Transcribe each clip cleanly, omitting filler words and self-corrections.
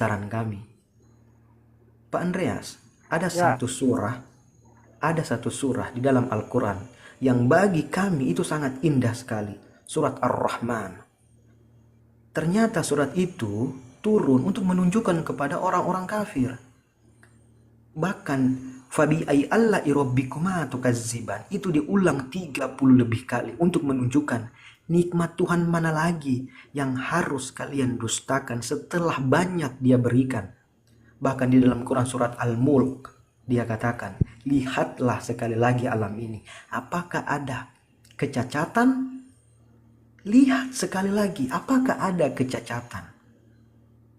saran kami. Pak Andreas, ada Ya, ada satu surah di dalam Al-Quran yang bagi kami itu sangat indah sekali. Surat Ar-Rahman. Ternyata surat itu turun untuk menunjukkan kepada orang-orang kafir. Bahkan fabi ay alla irabbikuma tukazziban itu diulang 30 lebih kali untuk menunjukkan nikmat Tuhan mana lagi yang harus kalian dustakan setelah banyak Dia berikan. Bahkan di dalam Quran surat Al-Mulk Dia katakan, lihatlah sekali lagi alam ini. Apakah ada kecacatan? Lihat sekali lagi, apakah ada kecacatan?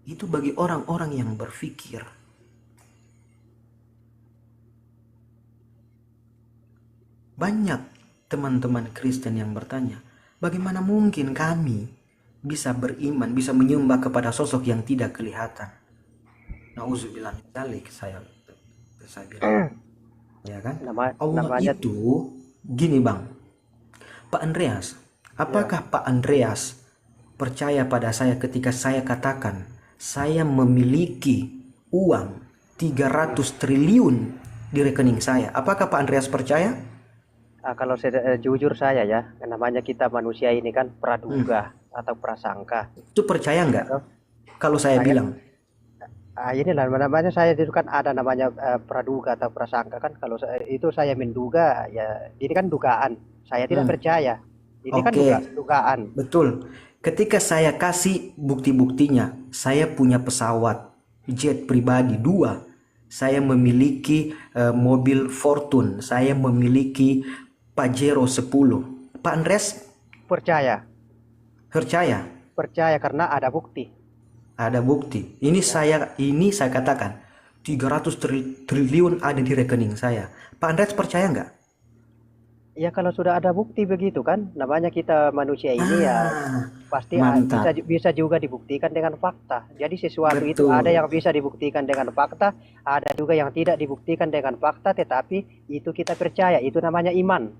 Itu bagi orang-orang yang berpikir. Banyak teman-teman Kristen yang bertanya, bagaimana mungkin kami bisa beriman, bisa menyembah kepada sosok yang tidak kelihatan? Nauzubillah min dzalik, saya bilang. Ya kan? Allah namanya itu gini Bang, Pak Andreas, ya. apakah Pak Andreas percaya pada saya ketika saya katakan saya memiliki uang 300 triliun di rekening saya? Apakah Pak Andreas percaya? Kalau jujur saya ya, namanya kita manusia ini kan Hmm. praduga atau prasangka. Itu percaya nggak Toh, kalau saya saya bilang? inilah namanya saya itu kan ada namanya praduga atau prasangka kan. Kalau itu saya menduga ya, ini kan dugaan. Saya tidak Hmm. percaya. Ini kan Oke, dugaan. betul. Ketika saya kasih bukti-buktinya, saya punya pesawat jet pribadi dua, saya memiliki mobil Fortune, saya memiliki Pajero 10. Pak Andres Percaya, percaya percaya karena ada bukti. ada bukti. Ya. Ini saya katakan 300 triliun ada di rekening saya. Pak Andres percaya nggak? Ya kalau sudah ada bukti begitu kan, namanya kita manusia ini ya Ah, pasti bisa mantap. bisa juga dibuktikan dengan fakta. Jadi sesuatu itu ada yang Betul. bisa dibuktikan dengan fakta, ada juga yang tidak dibuktikan dengan fakta, tetapi itu kita percaya, itu namanya iman.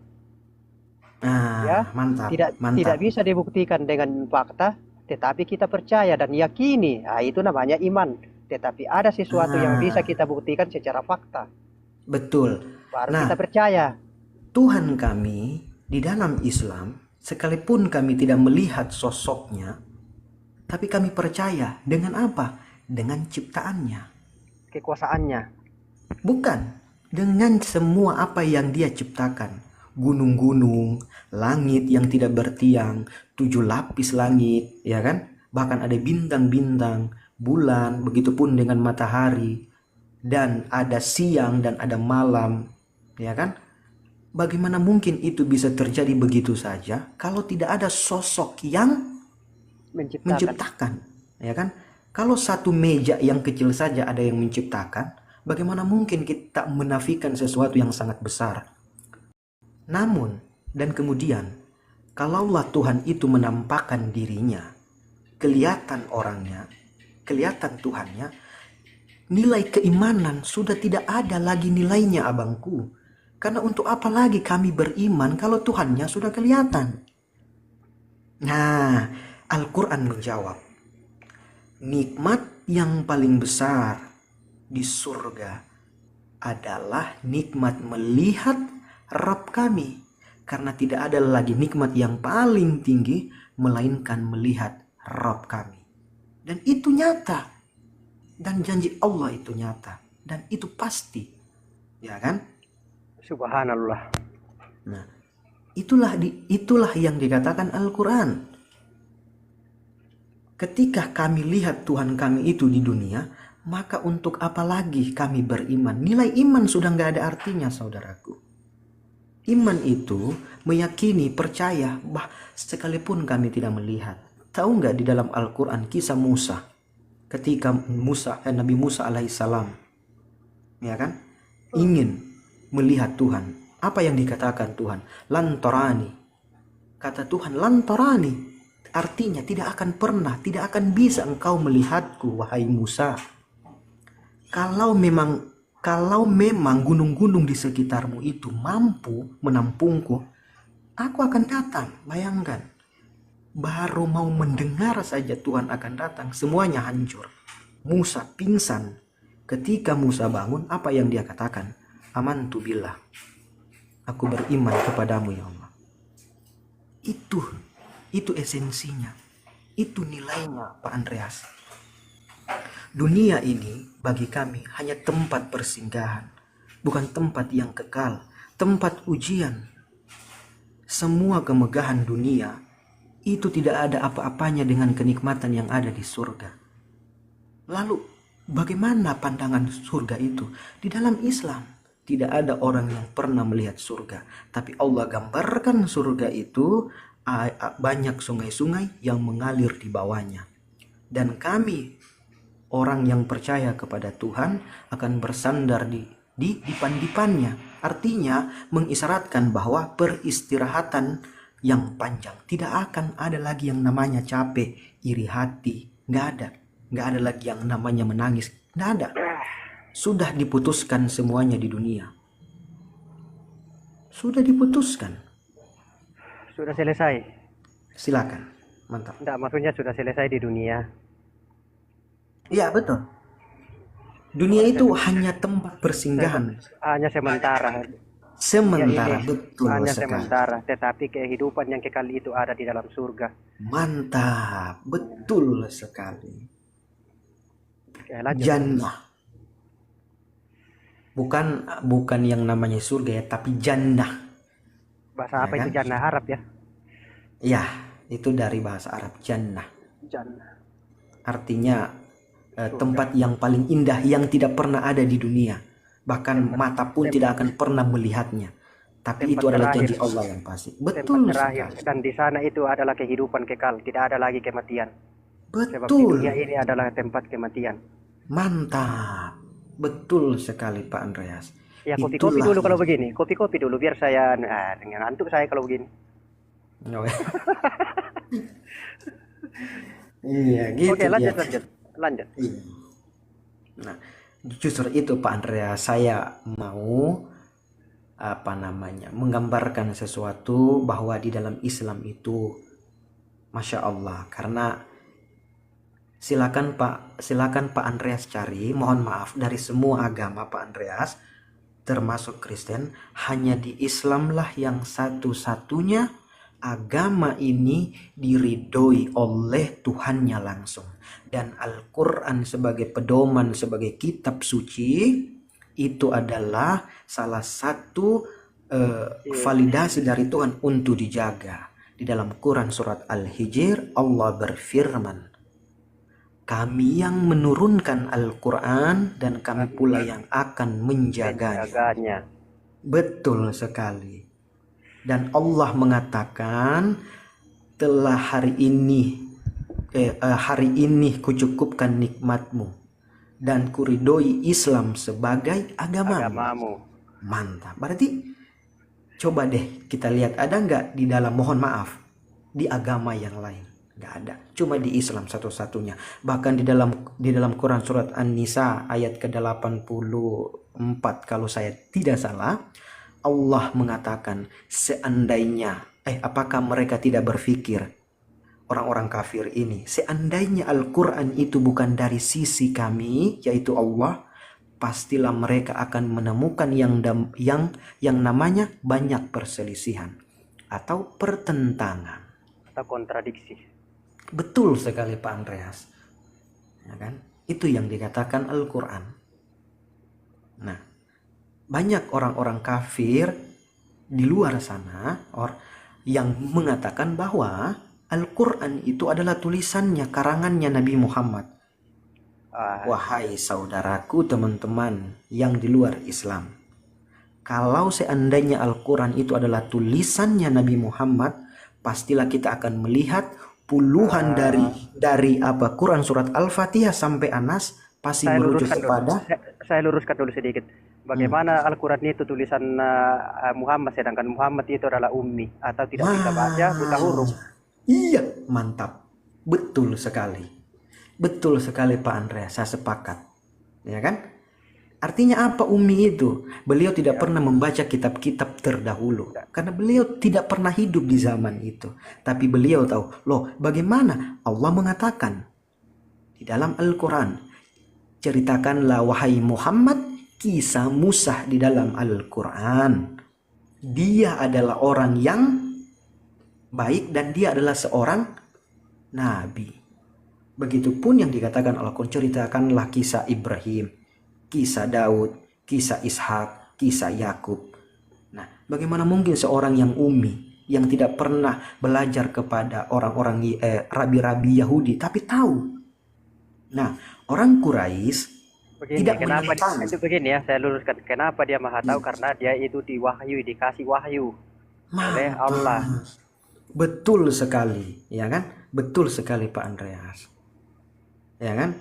Ya, Ah, mantap, tidak tidak mantap. bisa dibuktikan dengan fakta, tetapi kita percaya dan yakini. Nah, itu namanya iman. Tetapi ada sesuatu yang bisa Ah, kita buktikan secara fakta, betul. baru kita Nah, percaya. Tuhan kami di dalam Islam, sekalipun kami tidak melihat sosoknya, tapi kami percaya dengan apa? Dengan ciptaannya. Kekuasaannya. Bukan dengan semua apa yang Dia ciptakan. Gunung-gunung, langit yang tidak bertiang, 7 lapis langit, ya kan? Bahkan ada bintang-bintang, bulan, begitupun dengan matahari, dan ada siang dan ada malam, ya kan? Bagaimana mungkin itu bisa terjadi begitu saja kalau tidak ada sosok yang Menciptakan. menciptakan, ya kan? Kalau satu meja yang kecil saja ada yang menciptakan, bagaimana mungkin kita menafikan sesuatu yang sangat besar? Namun, dan kemudian, kalaulah Tuhan itu menampakkan dirinya, kelihatan orangnya, kelihatan Tuhannya, nilai keimanan sudah tidak ada lagi nilainya abangku. Karena untuk apa lagi kami beriman kalau Tuhannya sudah kelihatan? Nah, Al-Quran menjawab, nikmat yang paling besar di surga adalah nikmat melihat Rabb kami. Karena tidak ada lagi nikmat yang paling tinggi melainkan melihat Rabb kami. Dan itu nyata. Dan janji Allah itu nyata. Dan itu pasti. Ya kan? Subhanallah. Nah, itulah yang dikatakan Al-Quran. Ketika kami lihat Tuhan kami itu di dunia, maka untuk apa lagi kami beriman? Nilai iman sudah nggak ada artinya, saudaraku. Iman itu meyakini, percaya, sekalipun kami tidak melihat. Tahu nggak di dalam Al-Quran kisah Musa? Ketika Nabi Musa alaihissalam, ya kan, ingin melihat Tuhan. Apa yang dikatakan Tuhan? Lantorani. Kata Tuhan, lantorani. Artinya tidak akan pernah, tidak akan bisa engkau melihatku, wahai Musa. Kalau memang gunung-gunung di sekitarmu itu mampu menampungku, aku akan datang. Bayangkan, baru mau mendengar saja Tuhan akan datang, semuanya hancur. Musa pingsan. Ketika Musa bangun, apa yang dia katakan? Amantu billah. Aku beriman kepadamu ya Allah. Itu esensinya. Itu nilainya, Pak Andreas. Dunia ini bagi kami hanya tempat persinggahan, bukan tempat yang kekal, tempat ujian. Semua kemegahan dunia itu tidak ada apa-apanya dengan kenikmatan yang ada di surga. Lalu bagaimana pandangan surga itu? Di dalam Islam tidak ada orang yang pernah melihat surga, tapi Allah gambarkan surga itu banyak sungai-sungai yang mengalir di bawahnya. Dan kami orang yang percaya kepada Tuhan akan bersandar di dipan-dipannya. Artinya mengisyaratkan bahwa peristirahatan yang panjang. Tidak akan ada lagi yang namanya capek, iri hati. Nggak ada. Nggak ada lagi yang namanya menangis. Nggak ada. Sudah diputuskan semuanya di dunia. Sudah diputuskan. Sudah selesai. Silakan. Mantap. Enggak, maksudnya sudah selesai di dunia. Iya, betul. Dunia itu hanya tempat persinggahan. Hanya sementara. Sementara, Ya, ini betul hanya sekali. sementara, tetapi kehidupan yang kekal itu ada di dalam surga. Mantap, betul sekali. Oke, lanjut. Jannah. Bukan yang namanya surga ya, tapi jannah. Bahasa apa Ya itu kan? jannah Arab ya? Ya, itu dari bahasa Arab jannah. Jannah. Artinya tempat yang paling indah yang tidak pernah ada di dunia. Bahkan mata pun tidak akan pernah melihatnya. Tapi tempat itu adalah terakhir. janji Allah yang pasti. Tempat Betul terakhir. sekali. Dan di sana itu adalah kehidupan kekal, tidak ada lagi kematian. Sebab di Betul. dunia ini adalah tempat kematian. Mantap. Betul sekali Pak Andreas. Ya, kopi-kopi Itulah dulu kalau yang- begini. Kopi-kopi dulu biar saya ngantuk saya kalau begini. Oh, iya, gitu Oke, lanjut, dia. lanjut. Iya. Nah, justru itu Pak Andreas, saya mau menggambarkan sesuatu bahwa di dalam Islam itu Masya Allah, karena silakan Pak Andreas cari, mohon maaf, dari semua agama Pak Andreas termasuk Kristen, hanya di Islamlah yang satu-satunya agama ini diridhoi oleh Tuhannya langsung. Dan Al-Quran sebagai pedoman, sebagai kitab suci, itu adalah salah satu validasi dari Tuhan untuk dijaga. Di dalam Quran surat Al-Hijr, Allah berfirman, kami yang menurunkan Al-Quran dan kami pula yang akan menjaganya. Jaganya. Betul sekali. Dan Allah mengatakan, telah hari ini kucukupkan nikmatmu dan kuridhoi Islam sebagai agamamu. Agamamu. Mantap. Berarti coba deh kita lihat, ada nggak di dalam, mohon maaf, di agama yang lain? Nggak ada. Cuma di Islam satu-satunya. Bahkan di dalam Quran surat An-Nisa ayat ke-84 kalau saya tidak salah, Allah mengatakan, seandainya, apakah mereka tidak berpikir, orang-orang kafir ini, seandainya Al-Quran itu bukan dari sisi kami, yaitu Allah, pastilah mereka akan menemukan yang namanya banyak perselisihan atau pertentangan Atau kontradiksi. Betul sekali Pak Andreas, ya kan? Itu yang dikatakan Al-Quran. Nah, banyak orang-orang kafir di luar sana yang mengatakan bahwa Al-Quran itu adalah tulisannya, karangannya Nabi Muhammad. Wahai saudaraku, teman-teman yang di luar Islam, kalau seandainya Al-Quran itu adalah tulisannya Nabi Muhammad, pastilah kita akan melihat puluhan dari Quran surat Al-Fatihah sampai Anas pasti merujuk kepada. Saya luruskan dulu sedikit. Bagaimana Al-Quran itu tulisan Muhammad, sedangkan Muhammad itu adalah ummi atau tidak bisa baca, buta huruf. Iya, mantap. Betul sekali. Betul sekali Pak Andreas, saya sepakat. Ya kan? Artinya apa ummi itu? Beliau tidak pernah membaca kitab-kitab terdahulu. Karena beliau tidak pernah hidup di zaman itu. Tapi beliau tahu, loh bagaimana Allah mengatakan di dalam Al-Quran, ceritakanlah wahai Muhammad kisah Musa di dalam Al-Quran. Dia adalah orang yang baik dan dia adalah seorang nabi. Begitupun yang dikatakan Al-Quran, ceritakanlah kisah Ibrahim, kisah Daud, kisah Ishak, kisah Yakub. Nah, bagaimana mungkin seorang yang ummi, yang tidak pernah belajar kepada orang-orang rabi-rabi Yahudi, tapi tahu. Nah, orang Quraisy Begini, tidak kenapa menentang. itu begini ya, saya luruskan. Kenapa dia maha tahu? Karena dia itu diwahyu, dikasih wahyu oleh Allah. Betul sekali, ya kan? Betul sekali Pak Andreas. Ya kan?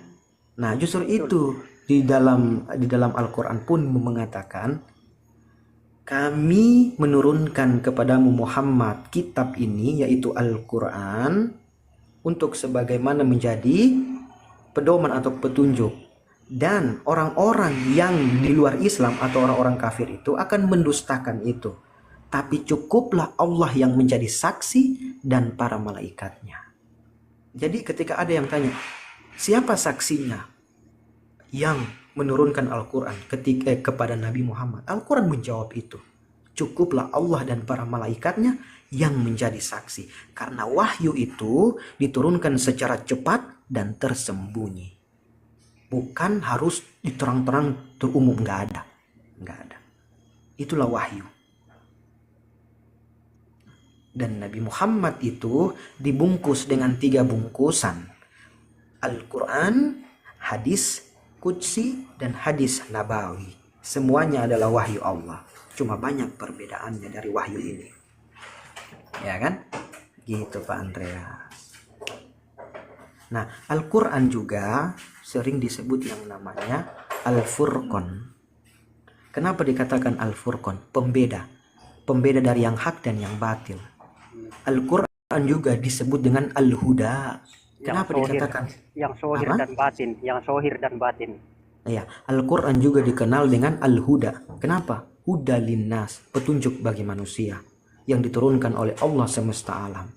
Nah, justru itu di dalam Al-Qur'an pun mengatakan, kami menurunkan kepadamu Muhammad kitab ini yaitu Al-Qur'an untuk sebagaimana menjadi pedoman atau petunjuk. Dan orang-orang yang di luar Islam atau orang-orang kafir itu akan mendustakan itu. Tapi cukuplah Allah yang menjadi saksi dan para malaikatnya. Jadi ketika ada yang tanya, siapa saksinya yang menurunkan Al-Quran kepada Nabi Muhammad? Al-Quran menjawab itu. Cukuplah Allah dan para malaikatnya yang menjadi saksi. Karena wahyu itu diturunkan secara cepat dan tersembunyi. Bukan harus diterang-terang terumum, nggak ada. Itulah wahyu. Dan Nabi Muhammad itu dibungkus dengan 3 bungkusan. Al-Quran, hadis qudsi, dan hadis nabawi. Semuanya adalah wahyu Allah. Cuma banyak perbedaannya dari wahyu ini. Ya kan? Gitu Pak Andreas. Nah, Al-Quran juga sering disebut yang namanya Al-Furqan. Kenapa dikatakan Al-Furqan? Pembeda dari yang hak dan yang batil. Al-Quran juga disebut dengan Al-Huda. Kenapa dikatakan? Yang sohir dan batin. Ya, Al-Quran juga dikenal dengan Al-Huda. Kenapa? Huda linnas, petunjuk bagi manusia yang diturunkan oleh Allah semesta alam.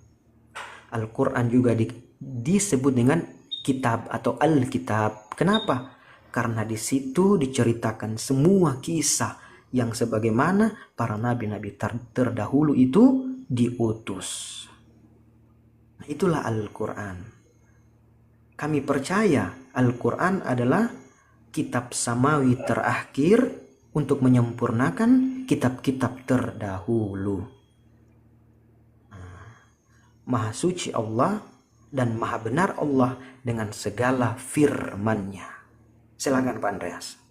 Al-Quran juga disebut dengan kitab atau Al-Kitab. Kenapa? Karena di situ diceritakan semua kisah yang sebagaimana para nabi-nabi terdahulu itu diutus. Nah, itulah Al-Quran. Kami percaya Al-Quran adalah kitab samawi terakhir untuk menyempurnakan kitab-kitab terdahulu. Maha suci Allah dan maha benar Allah dengan segala firman-Nya. Silakan Pak Andreas.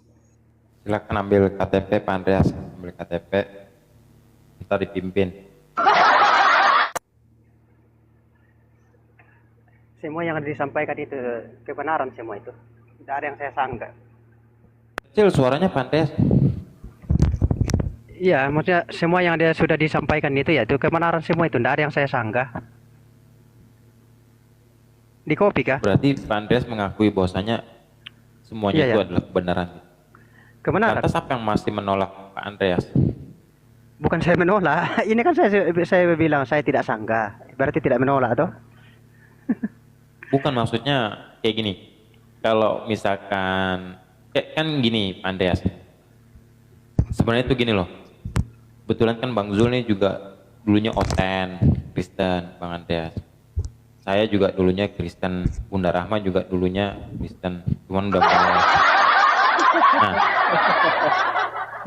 Silakan ambil KTP Pak Andreas, ambil KTP. Kita dipimpin. Semua yang disampaikan itu kebenaran semua itu. Tidak ada yang saya sangka. Kecil suaranya Pak Andreas. Iya, maksudnya semua yang dia sudah disampaikan itu ya itu kebenaran semua itu. Tidak ada yang saya sangka. Di kopi kah? Berarti Pak Andreas mengakui bahwasanya semuanya itu adalah kebenaran. Kebenaran. Lantas apa yang masih menolak Pak Andreas? Bukan saya menolak. Ini kan saya bilang saya tidak sangka. Berarti tidak menolak toh? Bukan, maksudnya kayak gini. Kalau misalkan kan gini Pak Andreas. Sebenarnya itu gini loh. Kebetulan kan Bang Zul nih juga dulunya Oten, Kristen, Bang Andreas. Saya juga dulunya Kristen, Bunda Rahma juga dulunya Kristen, cuman udah mulai. Nah,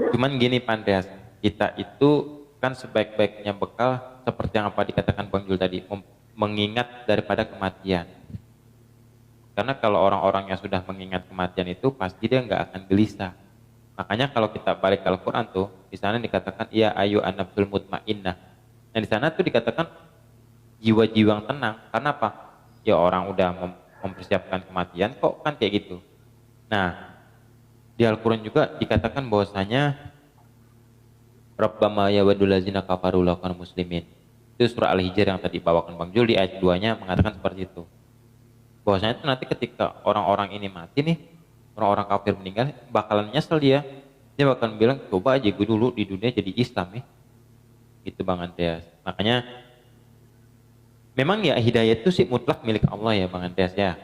cuman gini Pak Andreas, kita itu kan sebaik-baiknya bekal seperti yang apa dikatakan Bang Jul tadi, mengingat daripada kematian. Karena kalau orang-orang yang sudah mengingat kematian itu pasti dia nggak akan gelisah. Makanya kalau kita balik ke Al-Quran tuh, di sana dikatakan ya ayu an-nafsul mutmainnah. Nah di sana tuh dikatakan jiwa-jiwa yang tenang. Karena apa? Ya orang udah mempersiapkan kematian kok kan kayak gitu. Nah di Al-Quran juga dikatakan bahwasanya Rabbama yawadul ladzina kafaru law kanu muslimin. Itu surah Al-Hijr yang tadi bawakan Bang Jul di ayat 2-nya mengatakan seperti itu. Bahwasanya itu nanti ketika orang-orang ini mati nih, orang-orang kafir meninggal, bakalan nyesel dia. Dia bakalan bilang, coba aja gue dulu di dunia jadi Islam nih. Itu Bang Andreas. Makanya memang ya hidayah itu sih mutlak milik Allah ya Bang Andreas ya.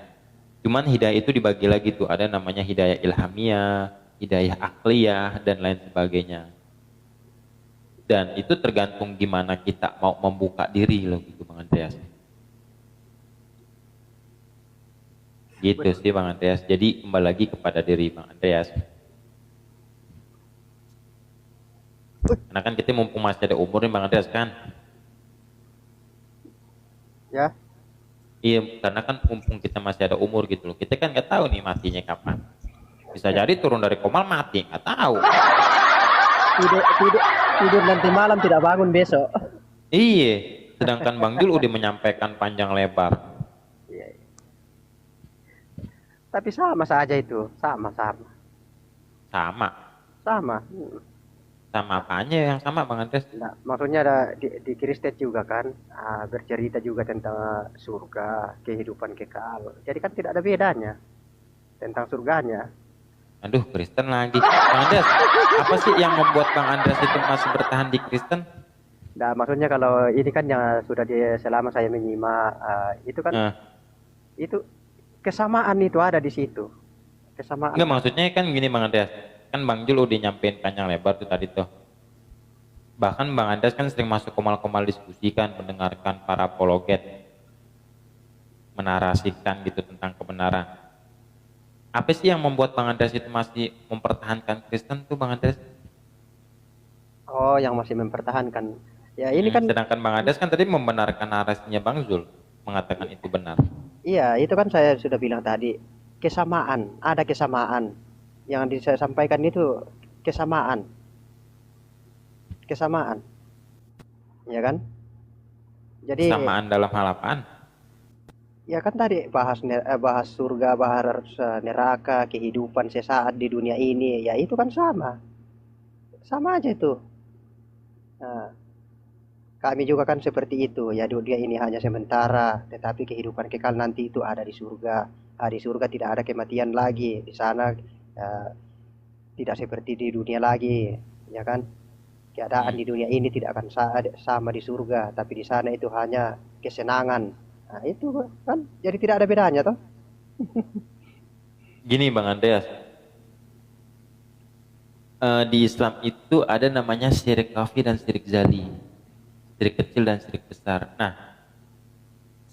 Cuman hidayah itu dibagi lagi tuh, ada namanya hidayah ilhamiyah, hidayah akliyah, dan lain sebagainya. Dan itu tergantung gimana kita mau membuka diri loh gitu Bang Andreas. Gitu sih Bang Andreas. Jadi kembali lagi kepada diri Bang Andreas. Karena kan kita mumpung masih ada umur nih Bang Andreas kan. Ya, Iya, karena kan mumpung kita masih ada umur gitu loh. Kita kan nggak tahu nih matinya kapan. Bisa jadi turun dari komal mati, nggak tahu. tidur nanti malam tidak bangun besok. Iya, sedangkan Bang Jul udah menyampaikan panjang lebar. Iya, iya. Tapi sama saja itu, sama. Sama. Sama. Sama apanya yang sama Bang Andreas? Nah, maksudnya ada di Kristen juga kan, bercerita juga tentang surga, kehidupan kekal. Jadi kan tidak ada bedanya tentang surganya. Aduh, Kristen lagi. Bang Andreas, apa sih yang membuat Bang Andreas itu masih bertahan di Kristen? Nah, maksudnya kalau ini kan yang sudah selama saya menyimak, itu kan Nah, itu kesamaan itu ada di situ. Kesamaan. enggak maksudnya kan gini Bang Andreas. Kan Bang Jul udah nyampein panjang lebar tuh tadi tuh. Bahkan Bang Andreas kan sering masuk komal-komal diskusi kan, mendengarkan para apologet menarasikan gitu tentang kebenaran. Apa sih yang membuat Bang Andreas itu masih mempertahankan Kristen tuh Bang Andreas? Oh, yang masih mempertahankan. Ya, ini kan Sedangkan Bang Andreas kan tadi membenarkan narasinya Bang Zul, mengatakan itu benar. iya, itu kan saya sudah bilang tadi, kesamaan, ada kesamaan. Yang saya sampaikan itu kesamaan, kesamaan, ya kan? Jadi Samaan dalam hal apaan? ya kan tadi bahas surga, bahas neraka, kehidupan sesaat di dunia ini, ya itu kan sama, sama aja itu. Nah, kami juga kan seperti itu, ya dunia ini hanya sementara, tetapi kehidupan kekal nanti itu ada di surga. Di surga tidak ada kematian lagi, di sana tidak seperti di dunia lagi, ya kan? Keadaan di dunia ini tidak akan sama di surga, tapi di sana itu hanya kesenangan. Nah, itu kan jadi tidak ada bedanya toh. Gini Bang Andreas, di Islam itu ada namanya syirik khafi dan syirik jali, syirik kecil dan syirik besar. Nah,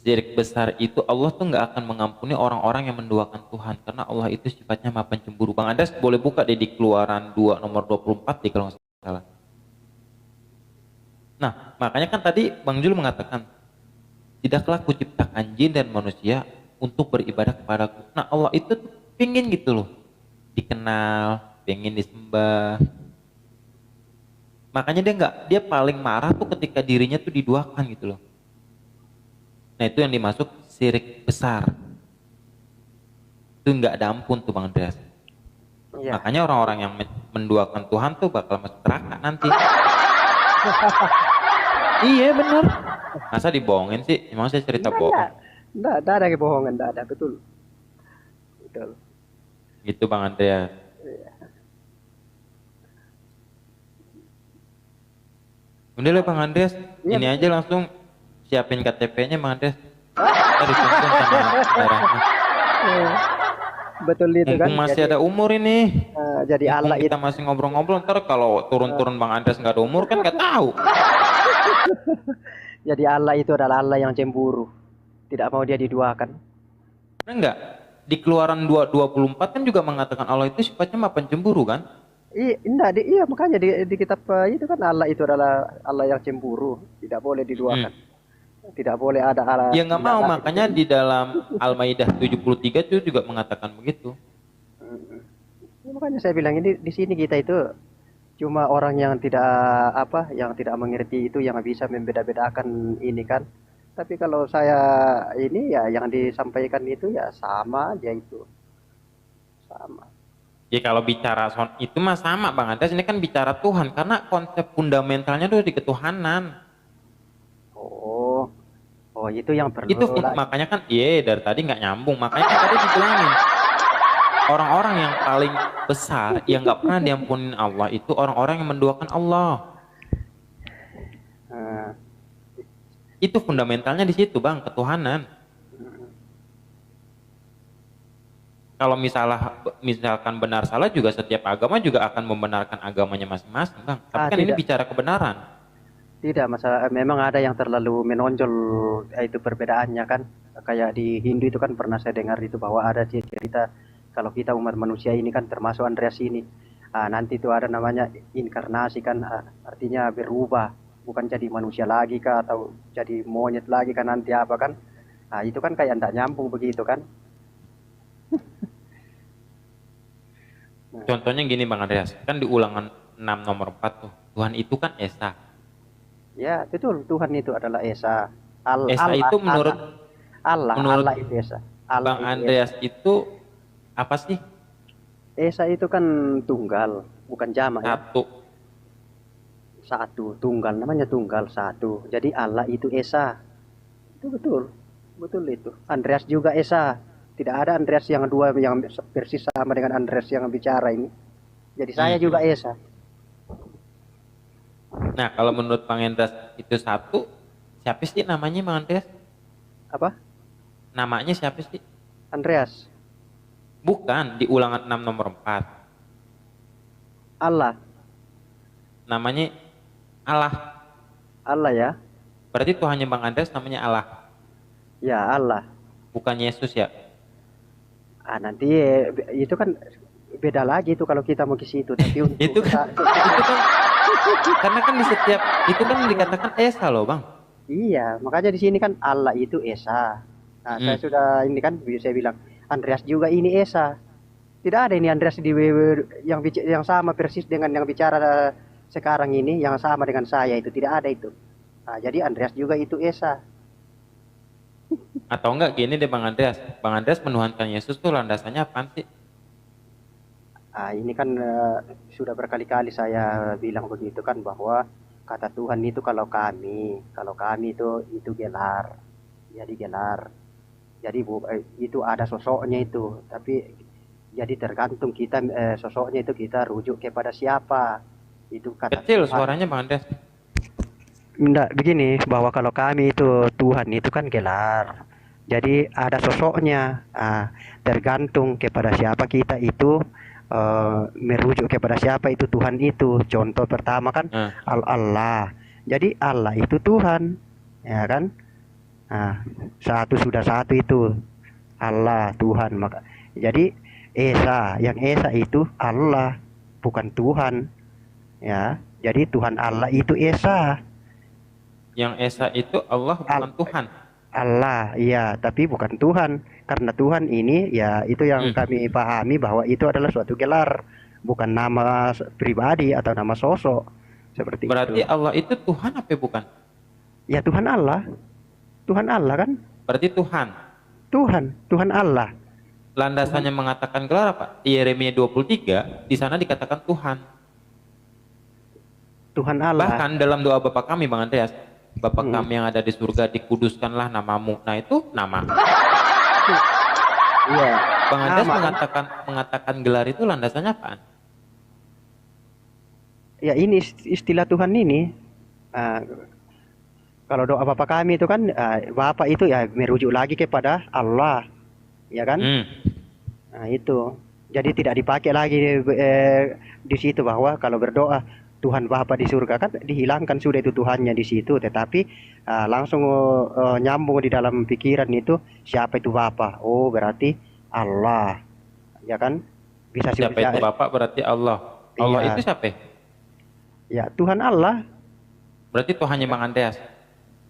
syirik besar itu Allah tuh nggak akan mengampuni orang-orang yang menduakan Tuhan, karena Allah itu sifatnya maha pencemburu. Bang Andreas boleh buka deh di Keluaran 2 nomor 24 deh kalau nggak salah. Nah, makanya kan tadi Bang Jul mengatakan, tidaklah kuciptakan jin dan manusia untuk beribadah kepadaku. Nah, Allah itu tuh pingin gitu loh, dikenal, pengen disembah. Makanya dia paling marah tuh ketika dirinya tuh diduakan gitu loh. Nah, itu yang dimasuk syirik besar. Itu nggak ada ampun tuh Bang Andreas. Iya. Makanya orang-orang yang menduakan Tuhan tuh bakal masuk neraka nanti. Iya bener. Masa dibohongin sih? Emang saya cerita bohong? Enggak ada kebohongan, enggak ada, betul. Betul. Gitu Bang Andreas. Udah lah Bang Andreas, Iya, ini aja langsung siapin KTP-nya Bang Andreas. Kita dituntun sama darahnya. Betul itu kan. Mumpung masih ada umur ini. Jadi Mumpung Allah itu kita masih ngobrol-ngobrol, ntar kalau turun-turun Bang Andreas nggak ada umur kan nggak tahu. jadi Allah itu adalah Allah yang cemburu. Tidak mau dia diduakan. Bener nggak? Di Keluaran 2:24 kan juga mengatakan Allah itu sifatnya maha pencemburu kan? Iya makanya di kitab itu kan Allah itu adalah Allah yang cemburu, tidak boleh diduakan. Tidak boleh ada Allah. Ya nggak mau, makanya di dalam Al-Maidah 73 itu juga mengatakan begitu. Ya, makanya saya bilang ini di sini kita itu cuma orang yang yang tidak mengerti itu yang bisa membeda-bedakan ini kan. Tapi kalau saya ini ya yang disampaikan itu ya sama aja itu. Sama. Ya kalau bicara soal itu mah sama Bang Andreas, ini kan bicara Tuhan karena konsep fundamentalnya itu di ketuhanan. Oh itu yang perlu. Itu makanya kan iya dari tadi nggak nyambung, makanya kan tadi dibilangin orang-orang yang paling besar yang nggak pernah diampunin Allah itu orang-orang yang menduakan Allah. Itu fundamentalnya di situ Bang, ketuhanan. kalau misalkan benar salah juga setiap agama juga akan membenarkan agamanya masing-masing, Bang. Tapi kan ini Tidak, bicara kebenaran. tidak masalah. Memang ada yang terlalu menonjol itu perbedaannya kan. Kayak di Hindu itu kan pernah saya dengar itu bahwa ada cerita kalau kita umat manusia ini kan termasuk Andreas ini. Nanti itu ada namanya inkarnasi kan, artinya berubah, bukan jadi manusia lagi kah atau jadi monyet lagi kan nanti apa kan. Itu kan kayak tidak nyambung begitu kan. Contohnya gini Bang Andreas, kan di ulangan 6 nomor 4 tuh, Tuhan itu kan Esa. Ya, betul. Tuhan itu adalah Esa. Esa itu menurut Allah itu Esa. Allah Bang itu Andreas itu apa sih? Esa itu kan tunggal, bukan jamak ya. Satu. Satu, tunggal namanya tunggal satu. Jadi Allah itu Esa. Itu betul. Betul itu. Andreas juga Esa. Tidak ada Andreas yang dua yang persis sama dengan Andreas yang bicara ini. Jadi saya juga Esa. Nah, kalau menurut Bang Andreas itu satu, siapa sih namanya Bang Andreas? Apa? Namanya siapa sih? Andreas. Bukan, di ulangan 6 nomor 4. Allah. Namanya Allah. Allah ya. Berarti Tuhannya Bang Andreas namanya Allah. Ya Allah. Bukan Yesus ya? Nanti itu kan beda lagi itu kalau kita mau ke situ. Tapi untuk Itu kan karena kan di setiap itu kan dikatakan Esa loh Bang. Iya, makanya di sini kan Allah itu Esa. Saya sudah ini kan saya bilang Andreas juga ini Esa. Tidak ada ini Andreas yang sama persis dengan yang bicara sekarang ini yang sama dengan saya itu tidak ada itu. Jadi Andreas juga itu Esa. Atau enggak gini deh Bang Andreas. Bang Andreas menuhankan Yesus tuh landasannya apaan sih? Ini kan sudah berkali-kali saya bilang begitu kan bahwa kata Tuhan itu kalau kami itu gelar. Jadi gelar. Jadi itu ada sosoknya itu, tapi jadi tergantung kita sosoknya itu kita rujuk kepada siapa. Itu kata Kecil Tuhan. suaranya Bang Andreas. Enggak, begini bahwa kalau kami itu Tuhan itu kan gelar. Jadi ada sosoknya. Tergantung kepada siapa kita itu merujuk kepada siapa itu Tuhan itu. Contoh pertama kan Allah. Jadi Allah itu Tuhan, ya kan? Satu sudah satu itu Allah Tuhan. Maka jadi yang Esa itu Allah, bukan Tuhan. Ya, jadi Tuhan Allah itu Esa. Yang Esa itu Allah bukan Tuhan. Allah, iya, tapi bukan Tuhan. Karena Tuhan ini ya itu yang kami pahami bahwa itu adalah suatu gelar, bukan nama pribadi atau nama sosok. Seperti Berarti itu. Allah itu Tuhan apa bukan? Ya Tuhan Allah. Tuhan Allah kan? Berarti Tuhan. Tuhan Allah. Landasannya mengatakan gelar apa? Yeremia 23 di sana dikatakan Tuhan. Tuhan Allah. Bahkan dalam doa Bapa kami Bang Andreas, Bapa kami yang ada di surga, dikuduskanlah namamu. Nah itu nama. Iya. Bang Andreas mengatakan gelar itu landasannya apaan? Ya ini istilah Tuhan ini. Kalau doa Bapa kami itu kan Bapa itu ya merujuk lagi kepada Allah, ya kan? Nah itu. Jadi tidak dipakai lagi di situ bahwa kalau berdoa Tuhan Bapa di surga kan dihilangkan sudah itu Tuhannya di situ, tetapi langsung nyambung di dalam pikiran itu siapa itu Bapa. Oh berarti Allah, ya kan? Bisa Siapa itu Bapa berarti Allah. Allah Iya. itu siapa? Ya Tuhan Allah, Berarti Tuhannya Bang Andreas.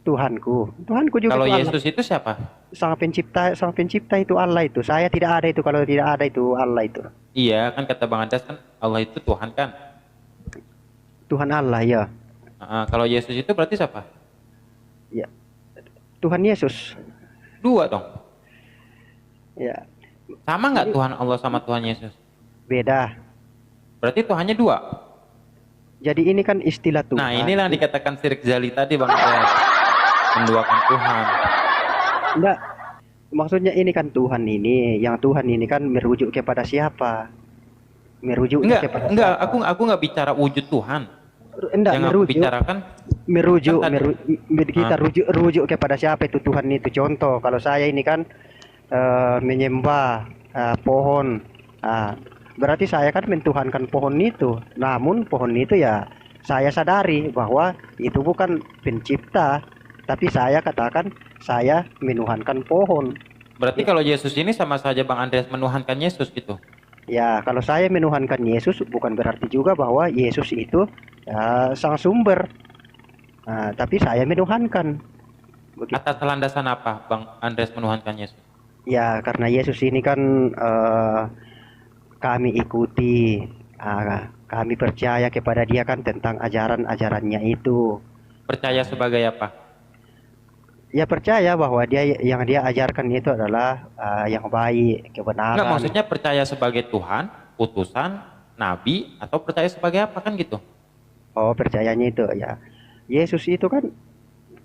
Tuhanku juga Kalau itu Allah. Yesus itu siapa? Sang pencipta itu Allah itu. Saya tidak ada itu kalau tidak ada itu Allah itu. Iya kan kata Bang Andreas kan Allah itu Tuhan kan. Tuhan Allah ya. Kalau Yesus itu berarti siapa? Ya. Tuhan Yesus. Dua dong. Ya. Sama nggak Tuhan Allah sama Tuhan Yesus? Beda. Berarti Tuhannya dua. Jadi ini kan istilah Tuhan. Nah inilah yang dikatakan Sirik Zali tadi Bang Andreas. Menduakan Tuhan. Enggak. Maksudnya ini kan Tuhan ini, yang Tuhan ini kan merujuk kepada siapa? Merujuk kepada enggak, siapa? aku nggak bicara wujud Tuhan. Enggak, Yang aku bicarakan kita rujuk kepada siapa itu Tuhan itu. Contoh kalau saya ini kan menyembah pohon. Ah, berarti saya kan mentuhankan pohon itu. Namun pohon itu ya saya sadari bahwa itu bukan pencipta, tapi saya katakan saya menuhankan pohon. Berarti kalau Yesus ini sama saja Bang Andreas menuhankan Yesus gitu. Ya, kalau saya menuhankan Yesus bukan berarti juga bahwa Yesus itu sang sumber. Tapi saya menuhankan. Begitu. Atas landasan apa Bang Andreas menuhankan Yesus? Ya, karena Yesus ini kan kami ikuti, kami percaya kepada dia kan tentang ajaran-ajarannya itu. Percaya sebagai apa? Ya percaya bahwa yang dia ajarkan itu adalah yang baik, Enggak, kebenaran. maksudnya percaya sebagai Tuhan, utusan, nabi, atau percaya sebagai apa kan gitu? Oh, percayanya itu ya. Yesus itu kan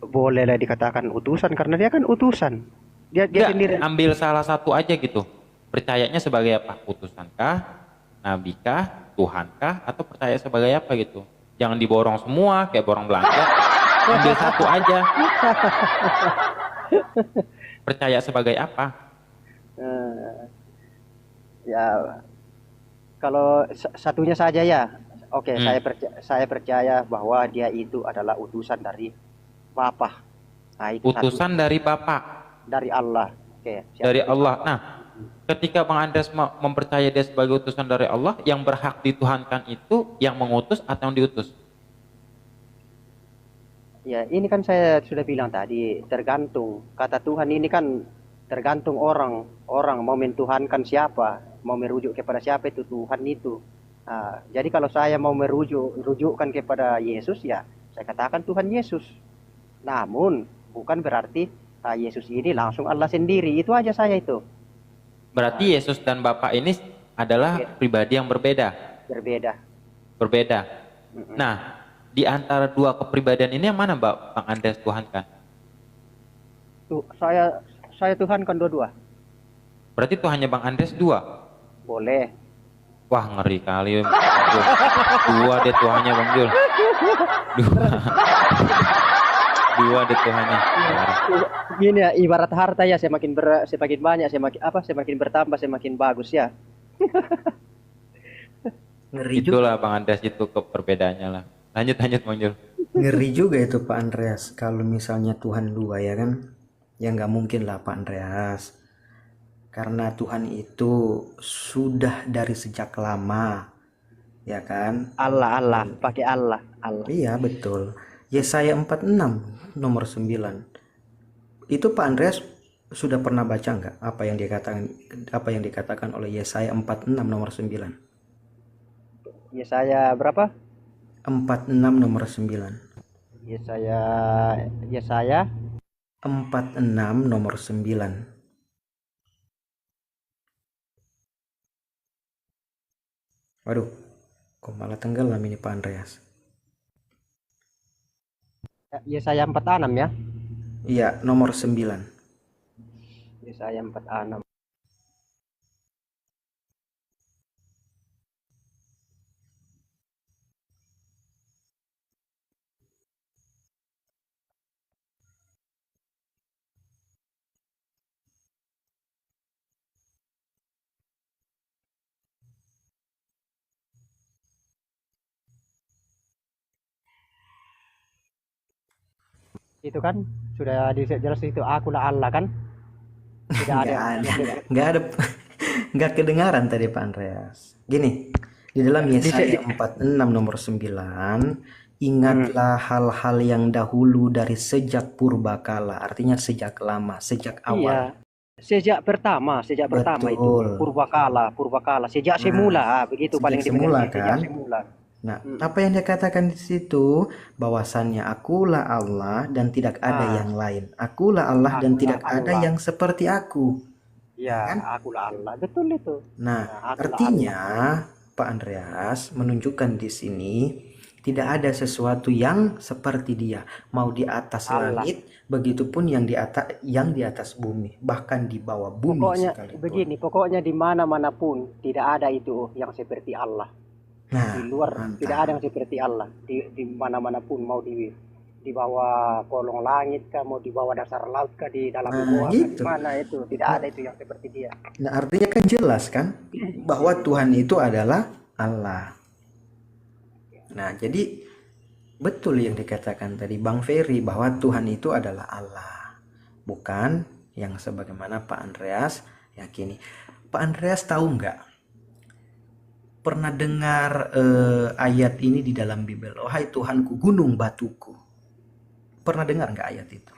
bolehlah dikatakan utusan karena dia kan utusan. Dia Enggak, sendiri. ambil salah satu aja gitu. Percayanya sebagai apa? Utusankah, nabikah, Tuhankah, atau percaya sebagai apa gitu? Jangan diborong semua kayak borong belanja. Ambil satu aja. Percaya sebagai apa? Eh, ya kalau satunya saja ya. Oke, saya percaya bahwa dia itu adalah utusan dari Bapa. Nah, itu satu. Utusan dari Bapak, Dari Allah. Oke, siap. dari Allah. Nah, ketika Bang Andreas mempercayai dia sebagai utusan dari Allah, yang berhak dituhankan itu yang mengutus atau yang diutus? Ya, ini kan saya sudah bilang tadi, tergantung. Kata Tuhan ini kan tergantung orang. Orang mau mentuhankan siapa, mau merujuk kepada siapa itu Tuhan itu. Jadi kalau saya mau rujukkan kepada Yesus ya, saya katakan Tuhan Yesus. Namun bukan berarti Yesus ini langsung Allah sendiri. Itu aja saya itu. Berarti Yesus dan Bapak ini adalah pribadi yang berbeda. Berbeda. Berbeda. Nah, di antara dua kepribadian ini yang mana Bang Andreas tuhankan? Tuh, saya Tuhankan dua-dua. Berarti Tuhannya Bang Andreas dua? Boleh. Wah, ngeri kali. Dua deh Tuhannya Bang Jul. Dua. Dua deh Tuhannya. Gini ya, ibarat harta ya, semakin banyak, semakin bertambah, semakin bagus ya. Ngeri juga, Itulah Bang Andreas itu perbedaannya lah. Lanjut Bang Jul. ngeri juga itu Pak Andreas. Kalau misalnya Tuhan dua ya kan, ya nggak mungkin lah Pak Andreas. Karena Tuhan itu sudah dari sejak lama, ya kan? Allah, pakai Allah. Iya betul. Yesaya 46 nomor 9. Itu Pak Andreas sudah pernah baca nggak apa yang dikatakan oleh Yesaya 46 nomor 9? Yesaya berapa? 46 nomor 9. Yesaya 46 nomor 9. Waduh, kok malah tenggelam ini Pak Andreas? Yesaya 46 ya. Iya, nomor 9. Yesaya 46. Itu kan sudah jelas itu akulah Allah kan. Tidak ada. Nggak ada, nggak kedengaran tadi Pak Andreas. Gini, di dalam Yesaya 46 nomor 9, ingatlah hal-hal yang dahulu dari sejak purbakala, artinya sejak lama, sejak awal. Iya. Sejak pertama itu Betul. purbakala, sejak semula, begitu sejak paling semula, dimengerti, sejak kan? semula. Nah, apa yang dikatakan di situ? Bahwasannya akulah Allah dan tidak ada yang lain. Akulah Allah dan Akulah tidak ada Allah. yang seperti aku. Ya, Kan? akulah Allah, betul itu. Nah, akulah artinya Pak Andreas menunjukkan di sini tidak ada sesuatu yang seperti dia, mau di atas Allah. langit, begitupun yang di atas bumi, bahkan di bawah bumi Pokoknya sekalipun. begini, pokoknya di mana-manapun tidak ada itu yang seperti Allah. Nah, Di luar mantap. tidak ada yang seperti Allah. Di mana-manapun mau di di bawah kolong langit kah, mau di bawah dasar laut kah, di dalam Nah, goa kah, di gitu. mana itu? Tidak ada itu yang seperti dia. Nah, artinya kan jelas kan bahwa Tuhan itu adalah Allah. Nah, jadi betul yang dikatakan tadi Bang Ferry bahwa Tuhan itu adalah Allah. Bukan yang sebagaimana Pak Andreas yakini. Pak Andreas tahu nggak? Pernah dengar ayat ini di dalam Bible? Oh, hai Tuhanku, gunung batuku. Pernah dengar nggak ayat itu?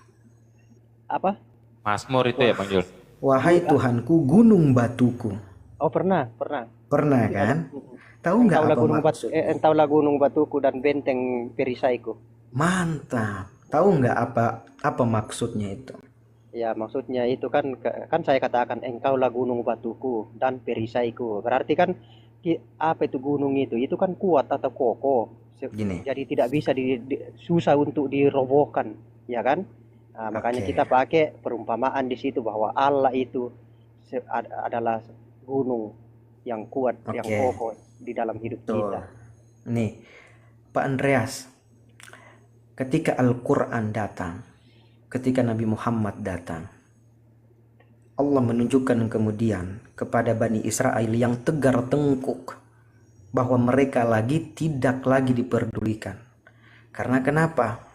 Apa? Mazmur itu ya Bang Jul. Wahai Tuhanku, gunung batuku. Oh, pernah. Pernah kan? Tahu nggak apa maksudnya? Entaulah gunung batuku dan benteng perisaiku. Mantap. Tahu nggak apa maksudnya itu? Ya, maksudnya itu kan saya katakan engkaulah gunung batuku dan perisaiku. Berarti kan apa itu gunung itu? Itu kan kuat atau kokoh. Gini. Jadi tidak bisa susah untuk dirobohkan, ya kan? Nah, makanya Oke. kita pakai perumpamaan di situ bahwa Allah itu adalah gunung yang kuat, yang Oke. kokoh di dalam hidup Tuh. kita. Nih, Pak Andreas, ketika Al-Quran datang, ketika Nabi Muhammad datang, Allah menunjukkan kemudian kepada Bani Israel yang tegar tengkuk bahwa mereka tidak lagi diperdulikan. Karena kenapa?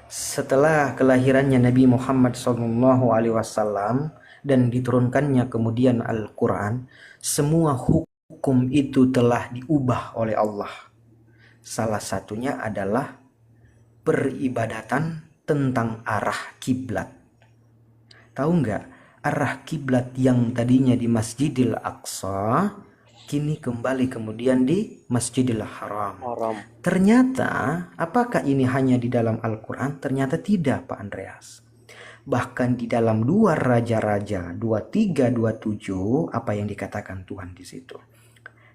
Setelah kelahirannya Nabi Muhammad SAW dan diturunkannya kemudian Al-Quran, semua hukum itu telah diubah oleh Allah. Salah satunya adalah peribadatan tentang arah kiblat. Tahu nggak? Arah kiblat yang tadinya di Masjidil Aqsa kini kembali kemudian di Masjidil Haram. Ternyata apakah ini hanya di dalam Al-Quran? Ternyata tidak, Pak Andreas. Bahkan di dalam 2 Raja-Raja 23-27, apa yang dikatakan Tuhan di situ?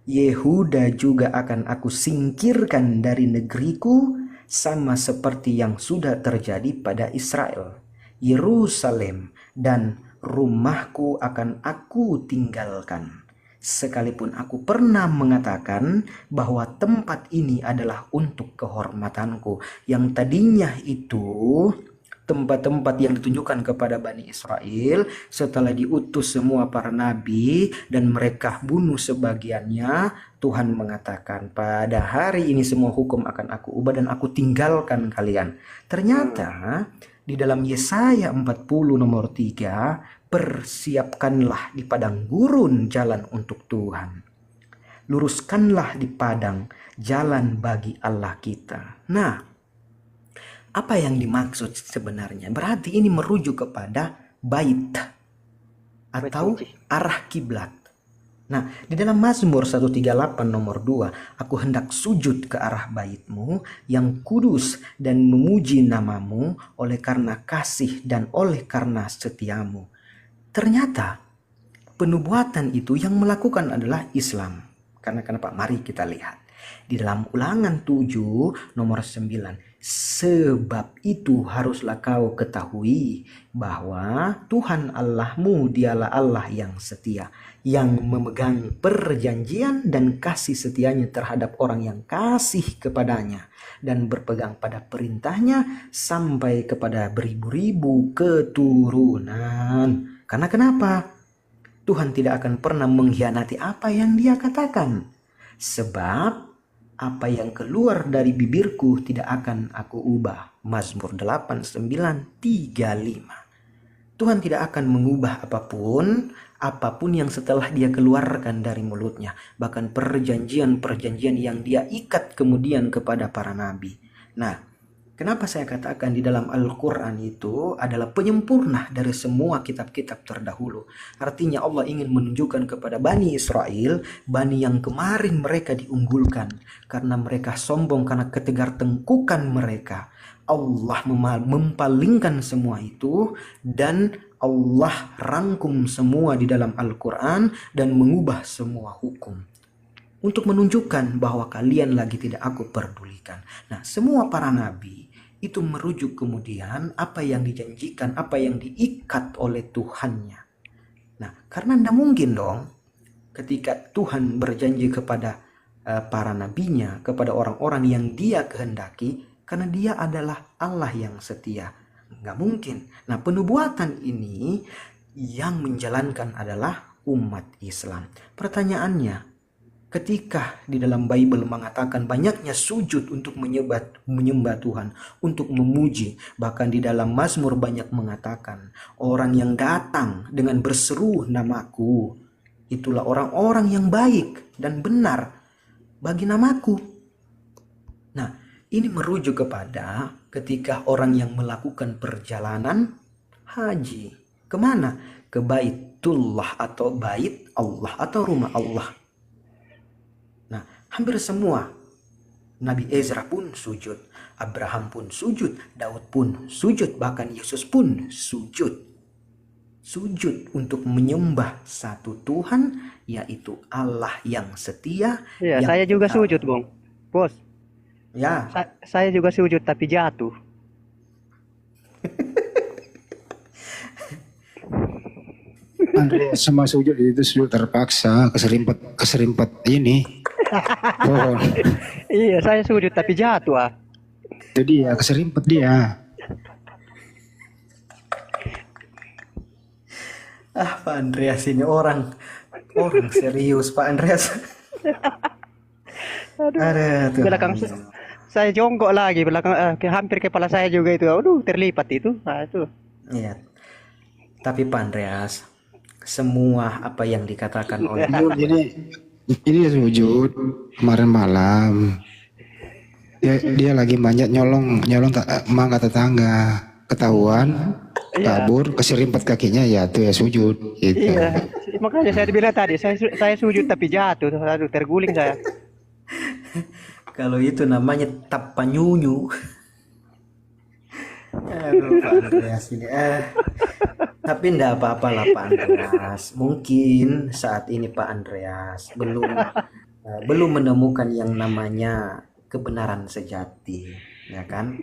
Yehuda juga akan aku singkirkan dari negeriku sama seperti yang sudah terjadi pada Israel. Yerusalem dan rumahku akan aku tinggalkan. Sekalipun aku pernah mengatakan bahwa tempat ini adalah untuk kehormatanku, yang tadinya itu tempat-tempat yang ditunjukkan kepada Bani Israel setelah diutus semua para nabi dan mereka bunuh sebagiannya, Tuhan mengatakan pada hari ini semua hukum akan aku ubah dan aku tinggalkan kalian. Ternyata di dalam Yesaya 40 nomor 3, persiapkanlah di padang gurun jalan untuk Tuhan. Luruskanlah di padang jalan bagi Allah kita. Nah, apa yang dimaksud sebenarnya? Berarti ini merujuk kepada bait atau arah kiblat. Nah, di dalam Mazmur 138 nomor 2, aku hendak sujud ke arah baitmu yang kudus dan memuji namamu oleh karena kasih dan oleh karena setiamu. Ternyata penubuatan itu yang melakukan adalah Islam. Karena kenapa? Mari kita lihat. Di dalam Ulangan 7 nomor 9. Sebab itu haruslah kau ketahui bahwa Tuhan Allahmu dialah Allah yang setia, yang memegang perjanjian dan kasih setianya terhadap orang yang kasih kepadanya dan berpegang pada perintahnya sampai kepada beribu-ribu keturunan. Karena kenapa? Tuhan tidak akan pernah mengkhianati apa yang Dia katakan. Sebab apa yang keluar dari bibirku tidak akan aku ubah. Mazmur 89:35. Tuhan tidak akan mengubah apapun yang setelah Dia keluarkan dari mulutnya. Bahkan perjanjian-perjanjian yang Dia ikat kemudian kepada para nabi. Nah, kenapa saya katakan di dalam Al-Quran itu adalah penyempurna dari semua kitab-kitab terdahulu. Artinya Allah ingin menunjukkan kepada Bani Israel, Bani yang kemarin mereka diunggulkan. Karena mereka sombong, karena ketegar tengkukan mereka. Allah mempalingkan semua itu dan Allah rangkum semua di dalam Al-Quran dan mengubah semua hukum. Untuk menunjukkan bahwa kalian lagi tidak aku pedulikan. Nah, semua para nabi itu merujuk kemudian apa yang dijanjikan, apa yang diikat oleh Tuhannya. Nah, karena tidak mungkin dong ketika Tuhan berjanji kepada para nabinya, kepada orang-orang yang Dia kehendaki, karena dia adalah Allah yang setia. Nggak mungkin. Nah, penubuatan ini yang menjalankan adalah umat Islam. Pertanyaannya, ketika di dalam Bible mengatakan banyaknya sujud untuk menyembah Tuhan, untuk memuji, bahkan di dalam Mazmur banyak mengatakan orang yang datang dengan berseru namaku, itulah orang-orang yang baik dan benar bagi namaku. Nah, ini merujuk kepada ketika orang yang melakukan perjalanan haji. Kemana? Ke Baitullah atau Bait Allah atau rumah Allah. Nah, hampir semua. Nabi Ezra pun sujud, Abraham pun sujud, Daud pun sujud, bahkan Yesus pun sujud. Sujud untuk menyembah satu Tuhan, yaitu Allah yang setia. Iya, yang saya juga tetap. sujud, Bos. Ya, Saya juga sujud tapi jatuh. Andre semua sujud itu sujud terpaksa, keserimpet ini pohon. Iya, saya sujud tapi jatuh ah. Jadi ya keserimpet dia. Pak Andreas ini orang serius, Pak Andreas. Ada tuh. Belakang saya jongkok lagi belakang hampir kepala saya juga itu. Aduh, terlipat itu. Nah, itu. Iya. Tapi Pak Andreas, semua apa yang dikatakan oleh Ini sujud kemarin malam. Dia lagi manjat nyolong mangga tetangga, ketahuan, kabur, keserimpet kakinya, ya tuh ya sujud gitu. Iya, makanya saya bilang tadi saya sujud tapi jatuh. Aduh, terguling saya. kalau itu namanya tapanyunyu. Aduh, Pak Andreas ini. Tapi enggak apa-apa lah Pak Andreas. Mungkin saat ini Pak Andreas belum menemukan yang namanya kebenaran sejati, ya kan?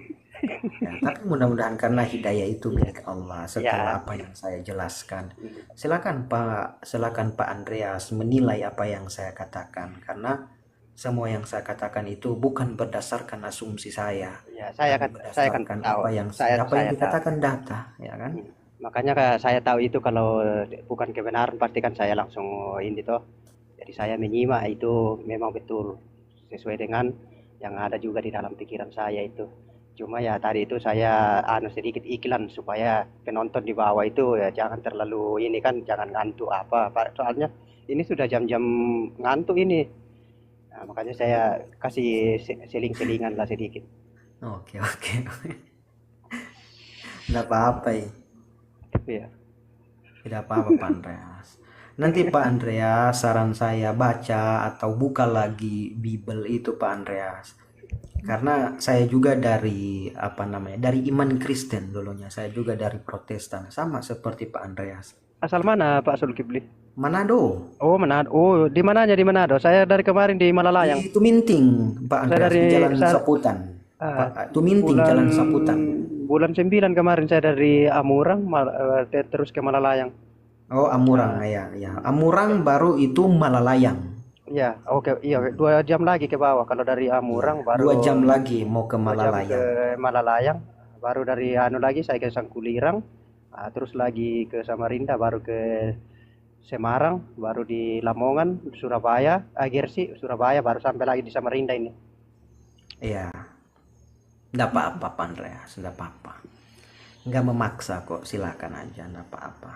Ya, tapi mudah-mudahan karena hidayah itu milik Allah setelah apa yang saya jelaskan. Silakan Pak Andreas menilai apa yang saya katakan, karena semua yang saya katakan itu bukan berdasarkan asumsi saya. Ya, saya kan berdasarkan tahu. apa yang Saya dikatakan data, ya kan? Makanya saya tahu itu kalau bukan kebenaran pasti kan saya langsung ini toh. Jadi saya menyimak itu memang betul sesuai dengan yang ada juga di dalam pikiran saya itu. Cuma ya tadi itu saya sedikit iklan supaya penonton di bawah itu ya jangan terlalu ini kan, jangan ngantuk apa. Soalnya ini sudah jam-jam ngantuk ini. Nah, makanya saya kasih seling-selingan lah sedikit. Oke. Nggak apa-apa ya. Iya. Tidak apa-apa Pak Andreas. Nanti Pak Andreas saran saya baca atau buka lagi Bible itu Pak Andreas. Karena saya juga dari dari iman Kristen dulunya. Saya juga dari Protestan, sama seperti Pak Andreas. Asal mana Pak Zulkifli? Manado. Oh, Manado. Oh, di mananya di Manado? Saya dari kemarin di Malalayang. Di Tuminting Pak Andreas, di Jalan Saputan. Tuminting Jalan Saputan. Bulan 9 kemarin saya dari Amurang terus ke Malalayang. Oh, Amurang ya. Amurang baru itu Malalayang. Ya, oke, iya 2 jam lagi ke bawah. Kalau dari Amurang baru 2 jam lagi mau ke 2 jam Malalayang. ke Malalayang. Baru dari lagi saya ke Sangkulirang. Terus lagi ke Samarinda, baru ke Semarang, baru di Lamongan, Surabaya, Gersi, Surabaya, baru sampai lagi di Samarinda ini. Iya. Nggak apa-apa Pak Andreas, nggak apa-apa. Nggak memaksa kok, silakan aja, nggak apa-apa.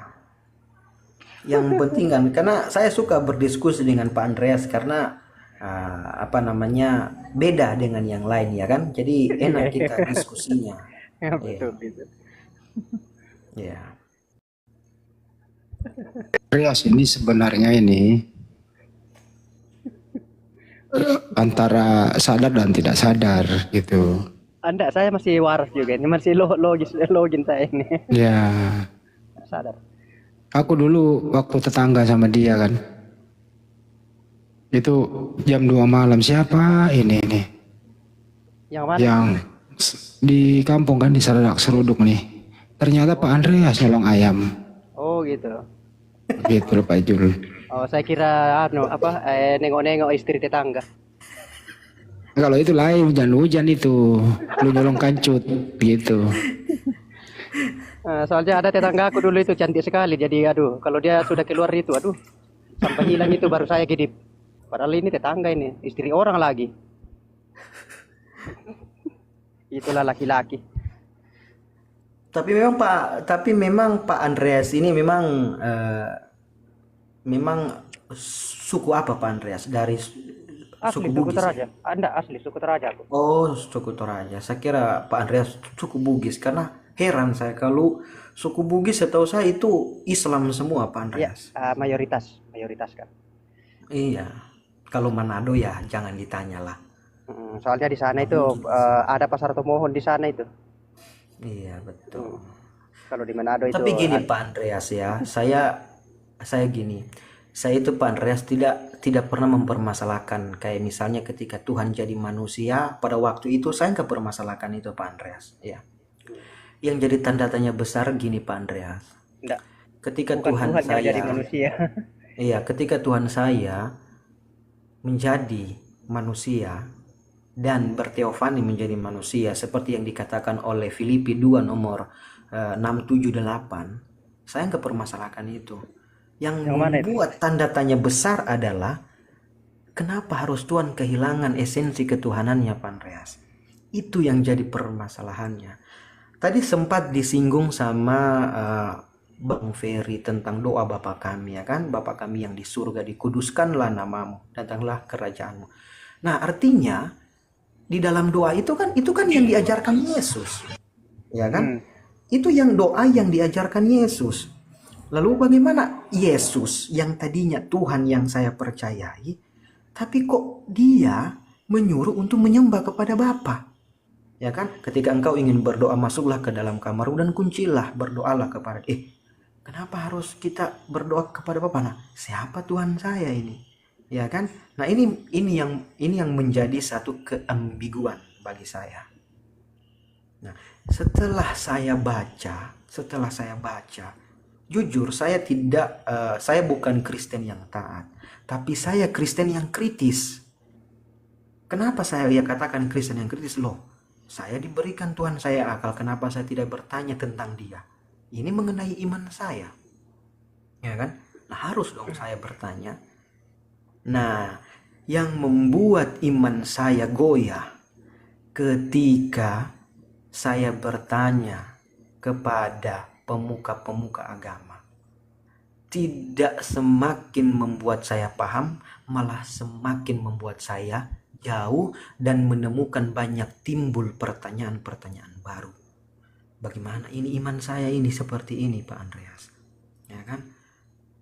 Yang penting kan, karena saya suka berdiskusi dengan Pak Andreas karena beda dengan yang lain ya kan. Jadi enak kita diskusinya. Ya, betul. Iya. Andreas ini sebenarnya ini antara sadar dan tidak sadar gitu. Anda, saya masih waras juga ini, masih login saya ini. Ya. Sadar. Aku dulu waktu tetangga sama dia kan. Itu jam 2 malam, siapa ini nih? Yang mana? Yang di kampung kan, di Saradak Seruduk nih. Ternyata Pak Andreas nyolong ayam. Oh gitu. Gitu loh Pak Jul. Oh, saya kira nengok-nengok istri tetangga. Kalau itu lain hujan-hujan itu, lu nyolong kancut gitu. Soalnya ada tetangga aku dulu itu cantik sekali. Jadi aduh, kalau dia sudah keluar itu, aduh, sampai hilang itu baru saya gidip. Padahal ini tetangga ini, istri orang lagi. Itulah laki-laki. Tapi memang Pak Andreas ini memang suku apa Pak Andreas? Dari Asli suku suku Bugis. Toraja. Anda asli suku Toraja aku. Oh, suku Toraja. Saya kira Pak Andreas suku Bugis karena heran saya kalau suku Bugis setahu saya itu Islam semua Pak Ya, Andreas. mayoritas kan. Iya. Kalau Manado ya jangan ditanya lah. Soalnya di sana itu ada pasar Tomohon di sana itu. Iya, betul. Kalau di Manado itu Tapi gini Pak Andreas ya, saya gini. Saya itu Pak Andreas tidak pernah mempermasalahkan kayak misalnya ketika Tuhan jadi manusia pada waktu itu saya nggak permasalahkan itu Pak Andreas ya. Yang jadi tanda tanya besar gini Pak Andreas. enggak, Ketika bukan Tuhan Tuhan yang saya jadi manusia. iya, ketika Tuhan saya menjadi manusia dan berteofani menjadi manusia seperti yang dikatakan oleh Filipi 2 nomor 6, 7, 8, saya nggak permasalahkan itu. Yang mana itu? membuat tanda tanya besar adalah kenapa harus Tuhan kehilangan esensi ketuhanannya Pak Andreas. Itu yang jadi permasalahannya. Tadi sempat disinggung sama Bang Ferry tentang doa Bapa kami ya kan. Bapa kami yang di surga, dikuduskanlah namamu, datanglah kerajaanmu. Nah artinya di dalam doa itu kan yang diajarkan Yesus. Ya kan? Itu yang doa yang diajarkan Yesus. Lalu bagaimana Yesus yang tadinya Tuhan yang saya percayai, tapi kok dia menyuruh untuk menyembah kepada Bapa? Ya kan? Ketika engkau ingin berdoa, masuklah ke dalam kamarmu dan kuncilah, berdoalah kepada kenapa harus kita berdoa kepada Bapa? Nah, siapa Tuhan saya ini? Ya kan? Nah, ini yang menjadi satu keambiguan bagi saya. Nah, setelah saya baca, jujur saya saya bukan Kristen yang taat, tapi saya Kristen yang kritis. Kenapa saya katakan Kristen yang kritis? Loh, saya diberikan Tuhan saya akal, kenapa saya tidak bertanya tentang dia? Ini mengenai iman saya. Ya kan? Nah, harus dong saya bertanya. Nah, yang membuat iman saya goyah ketika saya bertanya kepada pemuka-pemuka agama. Tidak semakin membuat saya paham, malah semakin membuat saya jauh dan menemukan banyak timbul pertanyaan-pertanyaan baru. Bagaimana ini iman saya ini seperti ini Pak Andreas? Ya kan?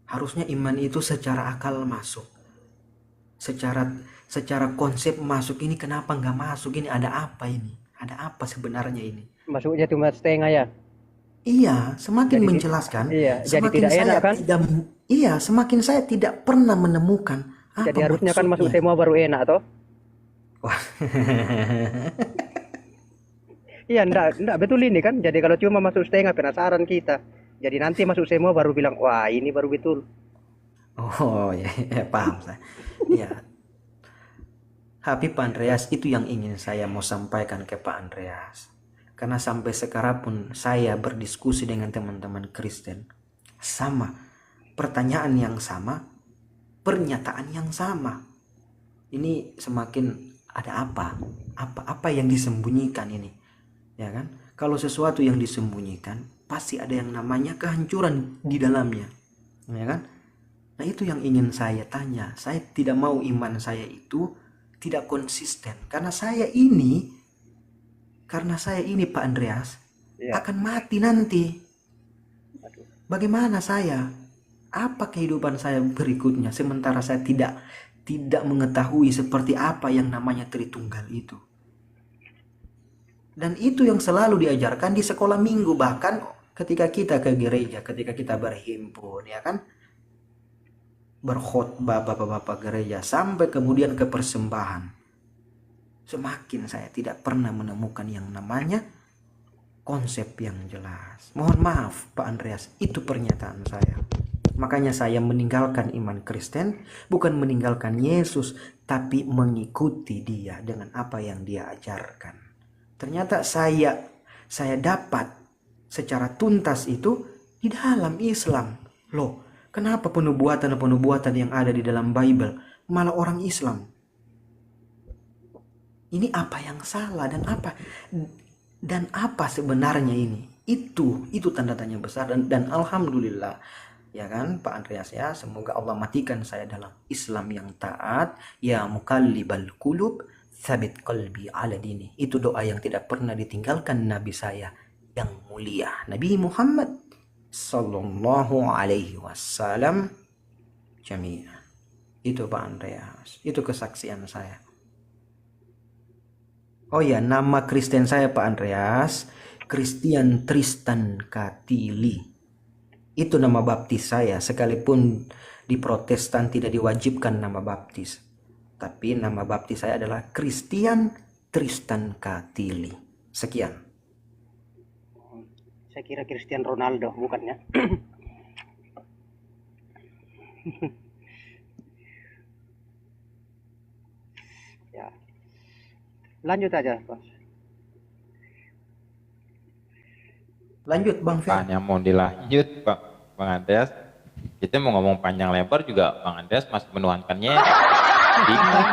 Harusnya iman itu secara akal masuk. Secara konsep masuk, ini kenapa nggak masuk? Ini ada apa ini? Ada apa sebenarnya ini? Masuknya cuma setengah ya. Iya, semakin Jadi menjelaskan, iya, jadi semakin tidak enak saya kan? semakin saya tidak pernah menemukan apa Jadi harusnya kan masuk maksudnya. semua baru enak toh. Wah, Iya, enggak betul ini kan. Jadi kalau cuma masuk setengah penasaran kita. Jadi nanti masuk semua baru bilang, wah ini baru betul. oh ya, paham saya. Ya, tapi Pak Andreas itu yang ingin saya mau sampaikan ke Pak Andreas. Karena sampai sekarang pun saya berdiskusi dengan teman-teman Kristen. Sama, pertanyaan yang sama, pernyataan yang sama. Ini semakin ada apa? Apa yang disembunyikan ini? Ya kan? Kalau sesuatu yang disembunyikan, pasti ada yang namanya kehancuran di dalamnya. Ya kan? Nah, itu yang ingin saya tanya. Saya tidak mau iman saya itu tidak konsisten. Karena saya ini Pak Andreas Iya. akan mati nanti. Bagaimana saya? Apa kehidupan saya berikutnya sementara saya tidak mengetahui seperti apa yang namanya Tritunggal itu. Dan itu yang selalu diajarkan di sekolah minggu, bahkan ketika kita ke gereja, ketika kita berhimpun, ya kan? Berkhotbah bapak-bapak gereja sampai kemudian ke persembahan. Semakin saya tidak pernah menemukan yang namanya konsep yang jelas. Mohon maaf Pak Andreas, itu pernyataan saya. Makanya saya meninggalkan iman Kristen, bukan meninggalkan Yesus, tapi mengikuti dia dengan apa yang dia ajarkan. Ternyata saya dapat secara tuntas itu di dalam Islam. Loh, kenapa penubuatan-penubuatan yang ada di dalam Bible malah orang Islam? Ini apa yang salah dan apa sebenarnya ini? Itu tanda tanya besar dan alhamdulillah ya kan Pak Andreas ya, semoga Allah matikan saya dalam Islam yang taat, ya muqallibal qulub tsabit qalbi ala dini. Itu doa yang tidak pernah ditinggalkan Nabi saya yang mulia, Nabi Muhammad sallallahu alaihi wasallam jami'an. Itu Pak Andreas, itu kesaksian saya. Oh ya, nama Kristen saya Pak Andreas, Christian Tristan Katili. Itu nama baptis saya, sekalipun di Protestan tidak diwajibkan nama baptis. Tapi nama baptis saya adalah Christian Tristan Katili. Sekian. Saya kira Cristiano Ronaldo, bukannya? Ya. Lanjut aja, Bos. Lanjut Bang Fer. Tanya mau dilanjut Bang Andreas. Kita mau ngomong panjang lebar juga Bang Andreas masih menuhankannya. Bingung.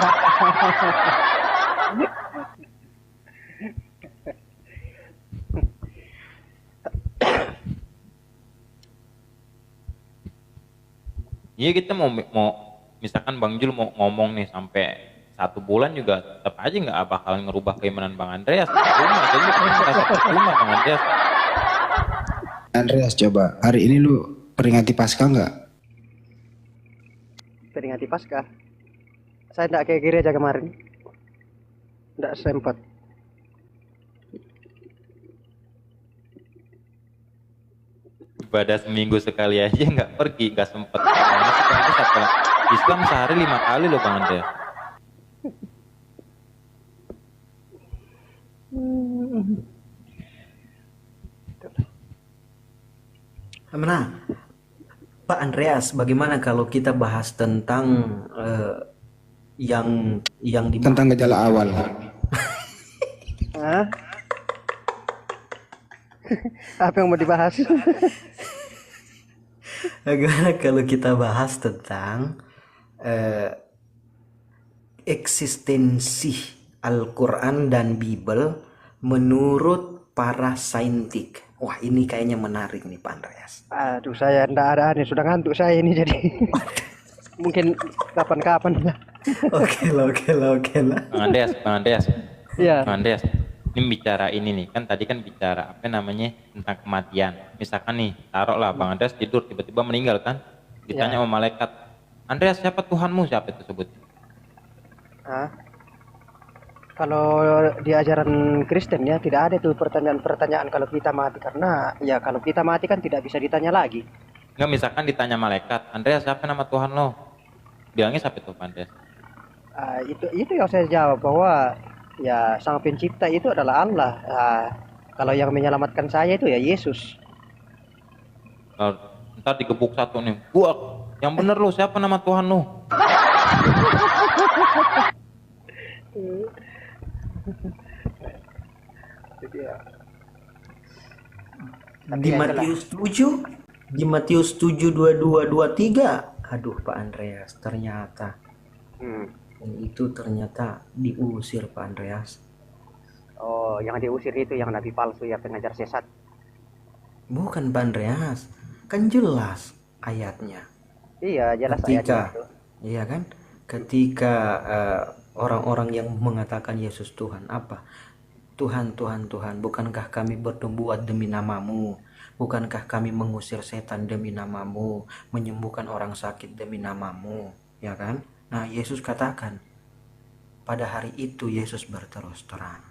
Iya, kita mau misalkan Bang Jul mau ngomong nih sampai 1 bulan juga tetap aja nggak bakalan ngerubah keimanan Bang Andreas. Cuma Bang Andreas. Andreas, coba hari ini lu peringati Paskah nggak? Peringati Paskah. Saya enggak ke gereja kemarin. Enggak sempat. Ibadah seminggu sekali aja nggak pergi, nggak sempet. Islam sehari 5 kali loh Bang Andreas. Nah, Pak Andreas, bagaimana kalau kita bahas tentang yang Tentang gejala awal. Hah? Apa yang mau dibahas? bagaimana kalau kita bahas tentang eksistensi Al-Quran dan Bible menurut para saintik. Wah, ini kayaknya menarik nih Pak Andreas. Aduh, saya enggak ada nih, sudah ngantuk saya ini jadi. Mungkin kapan-kapan lah. Oke lah. Bang Andreas. Iya. Bang Andreas. Ini bicara ini nih, kan tadi kan bicara apa namanya tentang kematian. Misalkan nih, taruhlah Bang Andreas tidur tiba-tiba meninggal kan, ditanya sama malaikat, Andreas siapa Tuhanmu, siapa itu sebut? Kalau di ajaran Kristen ya tidak ada tuh pertanyaan-pertanyaan kalau kita mati, karena ya kalau kita mati kan tidak bisa ditanya lagi. Enggak, misalkan ditanya malaikat, Andreas siapa nama Tuhan lo? Bilangnya siapa itu Pak Andreas? Itu yang saya jawab, bahwa ya sang pencipta itu adalah Allah. Kalau yang menyelamatkan saya itu ya Yesus. Kalau ntar digebuk satu nih, buak, yang bener lo siapa nama Tuhan lo? Di Matius 7 22 23. Aduh Pak Andreas, ternyata itu ternyata diusir Pak Andreas. Oh, yang diusir itu yang nabi palsu, ya pengajar sesat. Bukan Pak Andreas, kan jelas ayatnya. Iya, jelas ayatnya itu. Iya kan, ketika orang-orang yang mengatakan Yesus Tuhan, apa? Tuhan, bukankah kami berbuat demi namamu? Bukankah kami mengusir setan demi namamu? Menyembuhkan orang sakit demi namamu? Ya kan? Nah, Yesus katakan, pada hari itu Yesus berterus terang,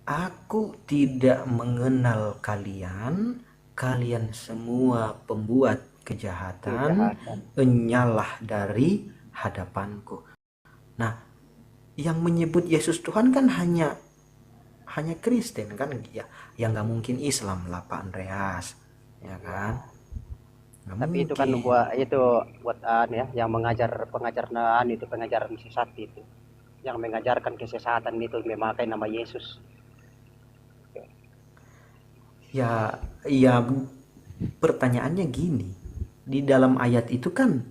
Aku tidak mengenal kalian, kalian semua pembuat kejahatan, enyalah dari hadapanku. Nah, yang menyebut Yesus Tuhan kan hanya Kristen kan ya, yang nggak mungkin Islam lah Pak Andreas, ya kan? Nggak Tapi itu kan mungkin. buat ya, yang pengajaran sesat itu, yang mengajarkan kesesatan itu memakai nama Yesus. Ya, ya pertanyaannya gini. Di dalam ayat itu kan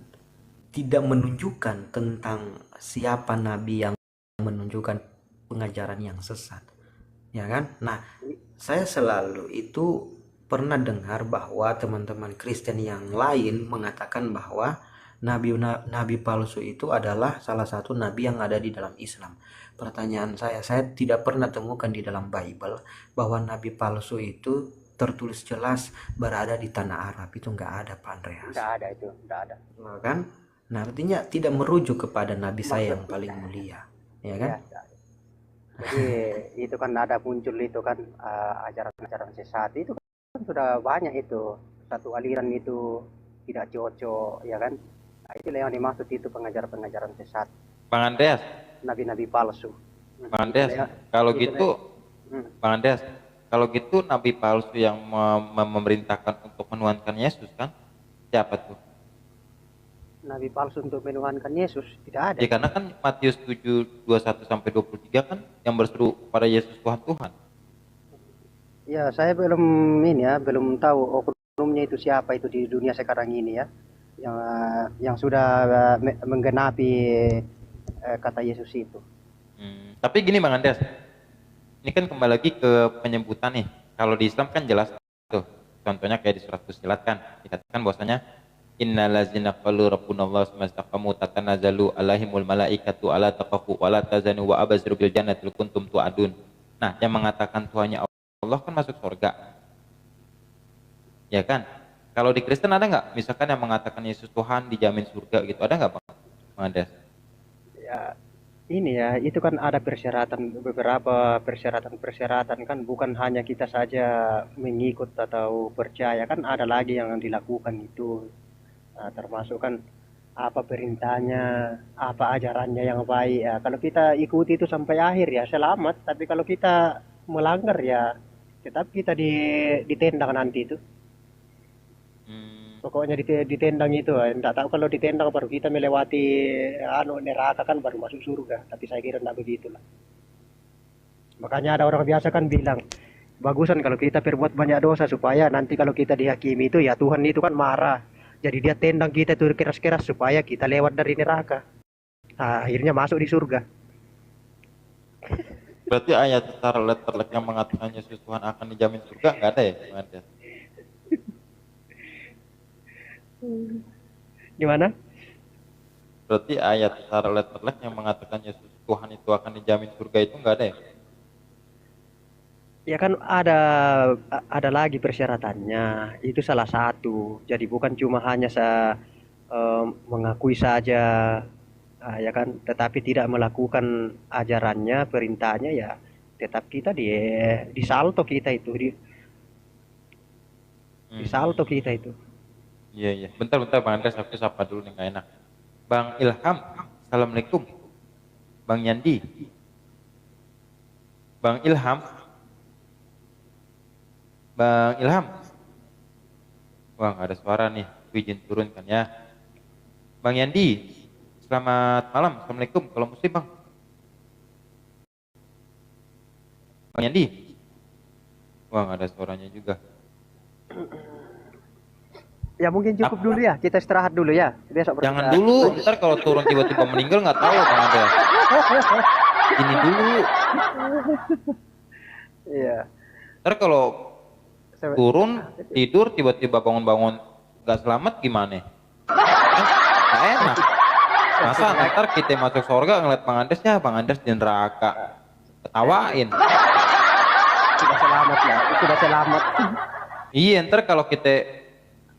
tidak menunjukkan tentang siapa nabi yang menunjukkan pengajaran yang sesat. Ya kan? Nah, saya selalu itu pernah dengar bahwa teman-teman Kristen yang lain mengatakan bahwa nabi palsu itu adalah salah satu nabi yang ada di dalam Islam. Pertanyaan saya tidak pernah temukan di dalam Bible bahwa nabi palsu itu tertulis jelas berada di tanah Arab. Itu nggak ada, Pak Andreas. Tidak ada itu, tidak ada. Nah, kan? Nah, artinya tidak merujuk kepada nabi saya Maksud yang paling mulia. Ya ya, kan? tidak ada. Jadi itu kan ada muncul itu kan ajaran-ajaran sesat itu kan sudah banyak itu. Satu aliran itu tidak cocok, ya kan? Nah, itulah yang dimaksud itu pengajaran-pengajaran sesat, Bang Andreas, nabi-nabi palsu. Bang Andreas, Itulah, kalau itulah, gitu, hmm, Bang Andreas, kalau gitu nabi palsu yang memerintahkan untuk menuhankan Yesus kan? Siapa tuh? nabi palsu untuk menuhankan Yesus tidak ada. Ya karena kan Matius 7:21 sampai 23 kan yang berseru pada Yesus Tuhan Tuhan. Ya, saya belum belum tahu oknumnya itu siapa itu di dunia sekarang ini ya, yang sudah menggenapi kata Yesus itu. Tapi gini Bang Andreas, ini kan kembali lagi ke penyebutan nih. Kalau di Islam kan jelas tuh. Contohnya kayak di surat Fussilat kan dikatakan bahwasanya innallazina qalu rabbunallahu tsumastaqamu tatanazzalu alaihimul malaikatu alla taqafu wa la tazanu wa abashiru bil jannati kuntum tu'adun. Nah, yang mengatakan Tuhannya Allah kan masuk surga. Ya kan? Kalau di Kristen ada nggak? Misalkan yang mengatakan Yesus Tuhan dijamin surga gitu, ada nggak Bang Andreas? Ya, ini ya, itu kan ada beberapa persyaratan kan, bukan hanya kita saja mengikut atau percaya, kan ada lagi yang dilakukan itu. Nah, termasuk kan apa perintahnya, apa ajarannya yang baik ya. Kalau kita ikuti itu sampai akhir ya selamat, tapi kalau kita melanggar ya tetap kita ditendang nanti itu. Hmm, Pokoknya ditendang itu, enggak tahu kalau ditendang baru kita melewati neraka kan baru masuk surga. Tapi saya kira enggak begitulah. Makanya ada orang biasa kan bilang, bagusan kalau kita perbuat banyak dosa supaya nanti kalau kita dihakimi itu ya Tuhan itu kan marah. Jadi dia tendang kita itu keras-keras supaya kita lewat dari neraka. Nah, akhirnya masuk di surga. berarti ayat secara letterlek yang mengatakan Yesus Tuhan akan dijamin surga nggak ada ya Bang Andreas? Gimana? Berarti ayat secara letterlek yang mengatakan Yesus Tuhan itu akan dijamin surga itu nggak ada ya? Ya kan ada lagi persyaratannya. Itu salah satu. Jadi bukan cuma hanya mengakui saja, ya kan, tetapi tidak melakukan ajarannya, perintahnya ya tetap kita di salto kita itu, di salto kita itu. Iya iya. Bentar Bang Andreas, aku sapa dulu nih nggak enak. Bang Ilham, assalamualaikum. Bang Yandi, Bang Ilham, Bang Ilham. Wah nggak ada suara nih. Aku izin turun kan ya. Bang Yandi, selamat malam. Assalamualaikum. Kalau muslim Bang. Bang Yandi. Wah nggak ada suaranya juga. Ya mungkin cukup dulu ya, kita istirahat dulu ya. Besok Jangan dulu, ntar kalau turun tiba-tiba meninggal nggak tahu Bang Andreas. Ini dulu. Iya. Ntar kalau turun tidur tiba-tiba bangun-bangun nggak selamat gimana? Kan nggak enak. Masa ntar kita masuk surga ngeliat Bang Andreas ya Bang Andreas di neraka. Ketawain. Sudah selamat ya, sudah selamat. Iya ntar kalau kita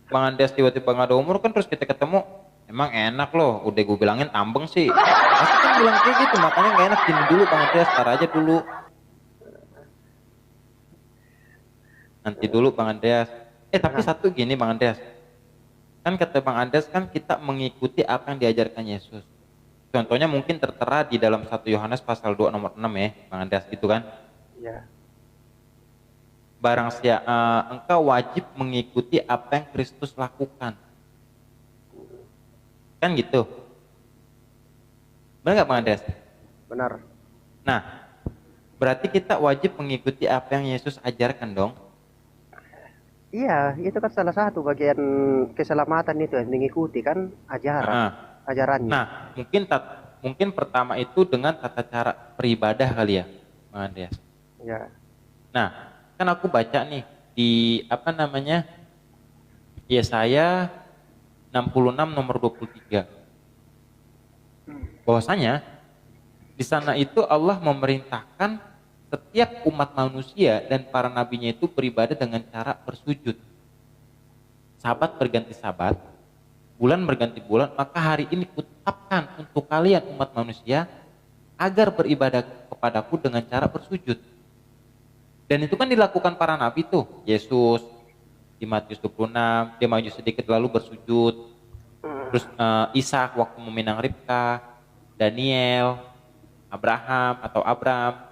Bang Andreas tiba-tiba nggak ada umur kan terus kita ketemu emang enak loh udah gue bilangin ambeng sih pasti kan bilang kayak gitu makanya nggak enak gini dulu Bang Andreas tar aja dulu nanti dulu Bang Andreas tapi satu gini Bang Andreas kan kata Bang Andreas kan kita mengikuti apa yang diajarkan Yesus contohnya mungkin tertera di dalam 1 Yohanes pasal 2 nomor 6 ya Bang Andreas gitu kan Ya. engkau wajib mengikuti apa yang Kristus lakukan Kan gitu. Benar nggak Bang Andreas? Benar. Nah, berarti kita wajib mengikuti apa yang Yesus ajarkan dong. Iya, itu kan salah satu bagian keselamatan itu, mengikuti kan Nah, ajarannya. nah, mungkin pertama itu dengan tata cara beribadah kali ya, Bang Andreas. Ya, Nah, kan aku baca nih di apa namanya? Yesaya 66 nomor 23. Bahwasanya di sana itu Allah memerintahkan setiap umat manusia dan para nabinya itu beribadah dengan cara bersujud. Sabat berganti sabat, bulan berganti bulan, maka hari ini kutetapkan untuk kalian umat manusia agar beribadah kepadaku dengan cara bersujud. Dan itu kan dilakukan para nabi tuh. Yesus di Matius 26, dia maju sedikit lalu bersujud. Terus Ishak waktu meminang Ribka, Daniel, Abraham atau Abram.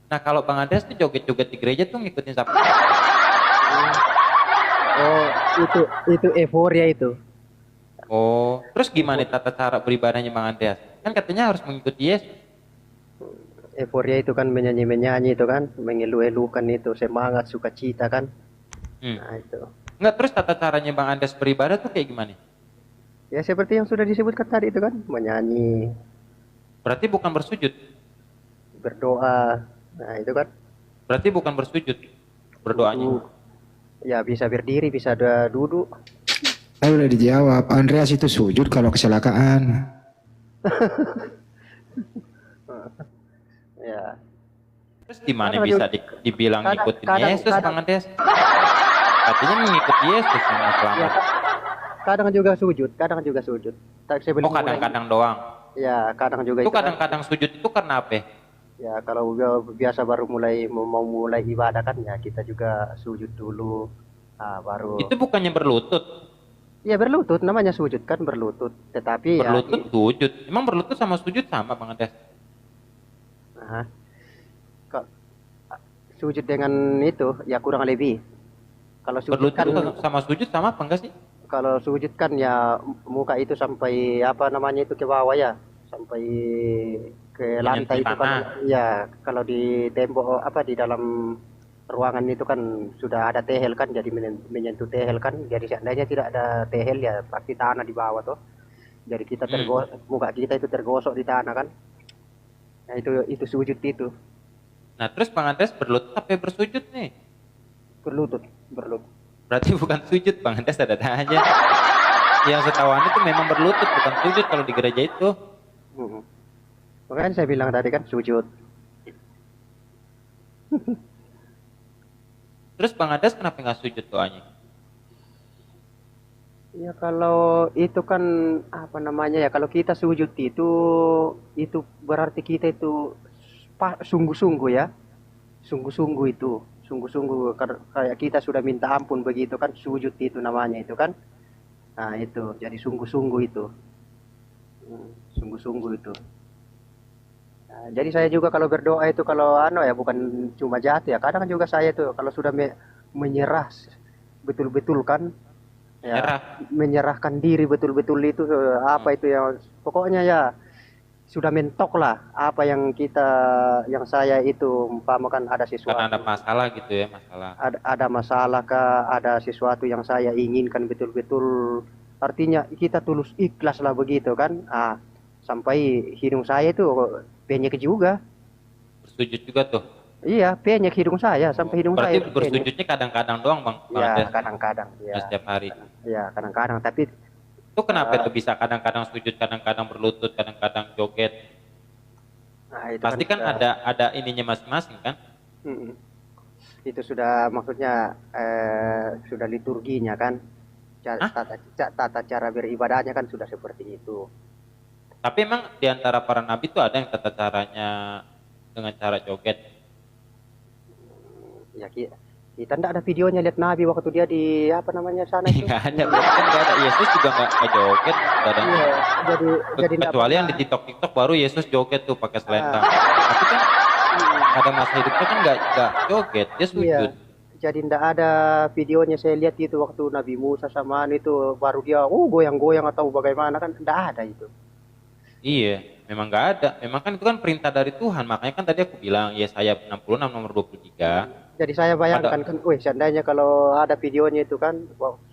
Nah kalau Bang Andreas tuh joget-joget di gereja tuh ngikutin siapa? oh itu euforia itu. Oh, terus gimana tata cara beribadahnya Bang Andreas? Kan katanya harus mengikuti Yesus. Euforia itu kan menyanyi-menyanyi itu kan, mengeluh-elukan itu semangat, sukacita kan. Nah itu. Enggak, terus tata caranya Bang Andreas beribadah tuh kayak gimana? Ya seperti yang sudah disebutkan tadi itu kan, menyanyi, Berarti bukan bersujud. berdoa. Nah itu kan. Berarti bukan bersujud berdoanya. Ya bisa berdiri, bisa duduk. Saya udah dijawab, Andreas itu sujud kalau kecelakaan. Ya. Terus gimana Kadang bisa juga- dibilang ngikutin Yesus kadang- Bang Andreas? Katanya mengikuti Yesus yang mau Ya, selamat. kadang juga sujud, kadang juga sujud. Sebelum Oh kadang-kadang doang. Ya, kadang juga Itu itu kan. kadang-kadang sujud itu karena apa? Ya, kalau biasa baru mau mulai ibadah kan ya kita juga sujud dulu. Ah, baru. Itu bukannya berlutut. Ya berlutut namanya sujud kan berlutut. Tetapi Berlutut sujud. Emang berlutut sama sujud sama Bang Andreas? Nah, kok sujud dengan itu ya kurang lebih. Kalau sujud Berlutut kan sama sujud sama apa enggak sih? kalau sujud kan ya muka itu sampai apa namanya itu ke bawah ya, sampai ke lantai itu kan. tanah. Ya, kalau di tembok apa di dalam ruangan itu kan sudah ada tehel kan, jadi menyentuh tehel kan. Jadi seandainya tidak ada tehel ya pasti tanah di bawah tuh. Jadi kita muka kita itu tergosok di tanah kan. Nah, itu sujud itu. Nah terus Bang Andreas berlutut apa bersujud nih? Berlutut. Berarti bukan sujud Bang Andreas, ada aja. Yang setahuan itu memang berlutut bukan sujud kalau di gereja itu. Hmm. Makanya saya bilang tadi kan sujud. Terus Bang Andreas kenapa nggak sujud doanya? Ya kalau itu kan apa namanya ya, kalau kita sujud itu berarti kita itu sungguh-sungguh ya. Sungguh-sungguh itu. Sungguh-sungguh kayak kita sudah minta ampun begitu kan, sujud itu namanya itu kan. Nah, itu jadi sungguh-sungguh itu. Sungguh-sungguh itu. Nah, jadi saya juga kalau berdoa itu kalau ya bukan cuma jatuh ya. Kadang juga saya tuh kalau sudah menyerah betul-betul kan ya, menyerahkan diri betul-betul itu apa itu yang pokoknya ya sudah mentok lah apa yang saya itu umpamakan ada sesuatu, Karena ada masalah gitu ya, masalah. ada masalah kah, ada sesuatu yang saya inginkan betul-betul, artinya kita tulus ikhlas lah begitu kan. Sampai hidung saya itu penyek juga. Bersujud juga tuh. Iya, penyek hidung saya sampai hidung Berarti saya itu bersujudnya kadang-kadang doang Bang ya, Andreas? kadang-kadang ya. Nggak setiap hari. Ya, kadang-kadang, tapi Itu kenapa tuh bisa kadang-kadang sujud, kadang-kadang berlutut, kadang-kadang joget? itu Pasti kan sudah- ada ininya masing-masing kan? Mm-mm. Itu sudah maksudnya sudah liturginya kan. Tata cara beribadahnya kan sudah seperti itu. Tapi emang di antara para nabi tuh ada yang tata caranya dengan cara joget? Ya kita enggak ada videonya lihat Nabi waktu dia di apa namanya sana itu. Nggak ada, berarti kan nggak ada. Yesus juga nggak joget, nggak ada. Iya, jadi enggak Kecuali yang di TikTok baru Yesus joget tuh pakai selendang. Tapi kan pada masa hidupnya kan nggak joget, dia Iya. sujud. jadi ndak ada videonya saya lihat itu waktu Nabi Musa sama anu itu baru dia goyang-goyang atau bagaimana kan ndak ada itu. Iya, memang nggak ada. Memang kan itu kan perintah dari Tuhan. Makanya kan tadi aku bilang, Yesaya 66 nomor 23. Jadi saya bayangkan Pada, kan, seandainya kalau ada videonya itu kan,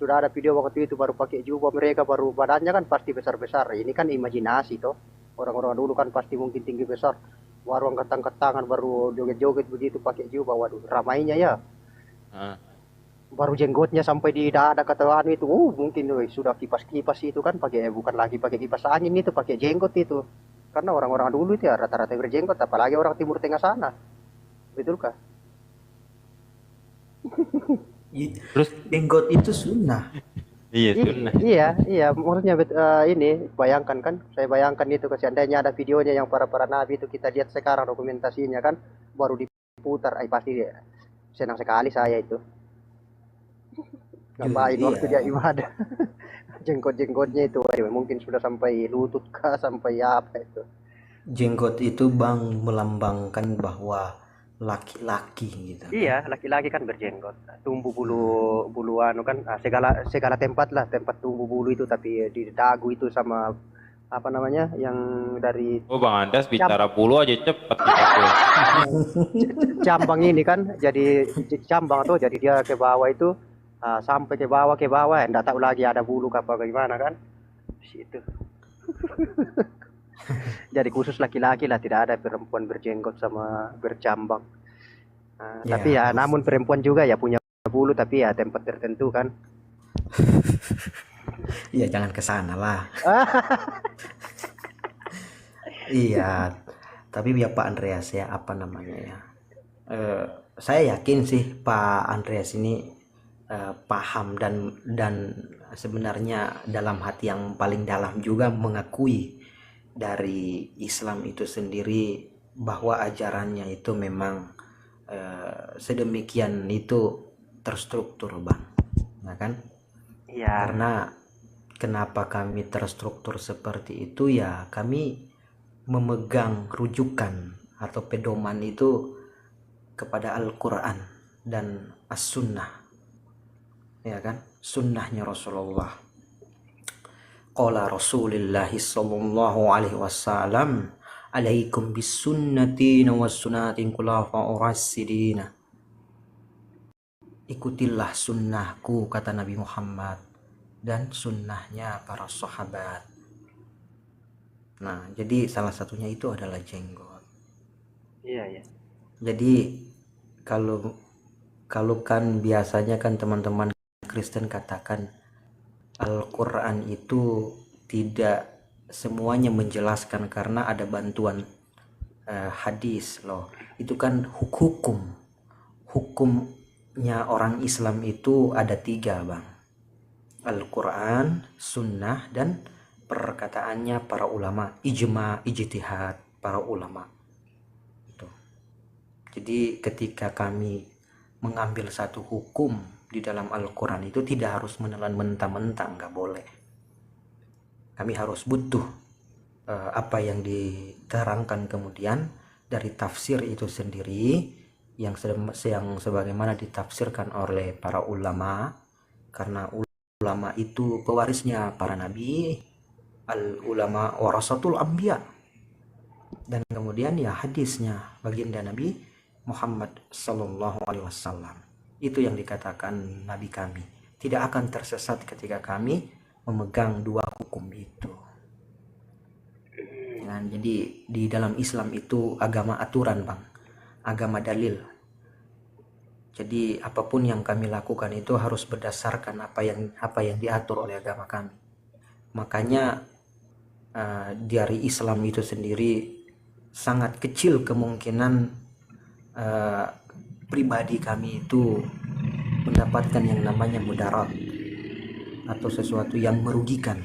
sudah ada video waktu itu baru pakai jubah mereka, baru badannya kan pasti besar-besar. Ini kan imajinasi toh. Orang-orang dulu kan pasti mungkin tinggi besar. Baru angkat-angkat tangan, baru joget-joget begitu pakai jubah. Waduh, ramainya ya. ah, Baru jenggotnya sampai di dada kata anu itu, mungkin sudah kipas-kipas itu kan pakai bukan lagi pakai kipas angin itu, pakai jenggot itu. Karena orang-orang dulu itu ya rata-rata berjenggot, apalagi orang Timur Tengah sana. Betul kah? terus Jenggot itu sunnah. iya sunnah. Iya, maksudnya ini bayangkan kan, saya bayangkan itu seandainya ada videonya yang para nabi itu kita lihat sekarang dokumentasinya kan, baru diputar, pasti senang sekali saya itu. Ngapain Iya. waktu dia ibadah? Jenggot-jenggotnya itu, mungkin sudah sampai lutut kah, sampai apa itu? Jenggot itu bang melambangkan bahwa laki-laki gitu. Iya, laki-laki kan berjenggot, tumbuh bulu bulu anu kan, segala tempat lah, tempat tumbuh bulu itu, tapi di dagu itu sama apa namanya yang dari Oh Bang Andas bicara bulu aja cepet gitu. cambang ini kan, jadi cambang tuh, jadi dia ke bawah itu, sampai ke bawah, enggak tahu lagi ada bulu apa bagaimana kan, situ. Jadi khusus laki-laki lah, tidak ada perempuan berjenggot sama bercambang. Ya, Tapi ya, namun perempuan juga ya punya bulu, tapi ya tempat tertentu kan. Iya, jangan ke sana lah. Iya, tapi ya Pak Andreas ya, apa namanya ya? Saya yakin sih Pak Andreas ini paham dan sebenarnya dalam hati yang paling dalam juga mengakui dari Islam itu sendiri bahwa ajarannya itu memang sedemikian itu terstruktur, Bang. Nah kan? Iya, Karena kenapa kami terstruktur seperti itu ya, kami memegang rujukan atau pedoman itu kepada Al-Quran dan As-Sunnah, ya kan? Sunnahnya Rasulullah. Qala Rasulillahi sallallahu alaihi wasallam, alaikum bisunnati wa sunnatin khulafa'ur rasyidin. Ikutilah sunnahku, kata Nabi Muhammad, dan sunnahnya para sahabat. Nah, jadi salah satunya itu adalah jenggot. iya. Jadi kalau kalau kan biasanya kan teman-teman Kristen katakan Al-Quran itu tidak semuanya menjelaskan karena ada bantuan hadis loh. Itu kan hukumnya orang Islam itu ada 3, Bang. Al-Quran, Sunnah, dan perkataannya para ulama, ijtihad para ulama. Itu. Jadi ketika kami mengambil satu hukum di dalam Al-Quran itu tidak harus menelan mentah-mentah, nggak boleh. Kami harus butuh apa yang diterangkan kemudian dari tafsir itu sendiri yang sebagaimana ditafsirkan oleh para ulama, karena ulama itu pewarisnya para nabi, al-ulama warasatul anbiya. Dan kemudian ya hadisnya baginda Nabi Muhammad sallallahu alaihi wasallam. Itu yang dikatakan Nabi kami tidak akan tersesat ketika kami memegang 2 hukum itu. Nah, jadi di dalam Islam itu agama aturan, Bang, agama dalil. Jadi apapun yang kami lakukan itu harus berdasarkan apa yang diatur oleh agama kami. Makanya dari Islam itu sendiri sangat kecil kemungkinan pribadi kami itu mendapatkan yang namanya mudarat atau sesuatu yang merugikan.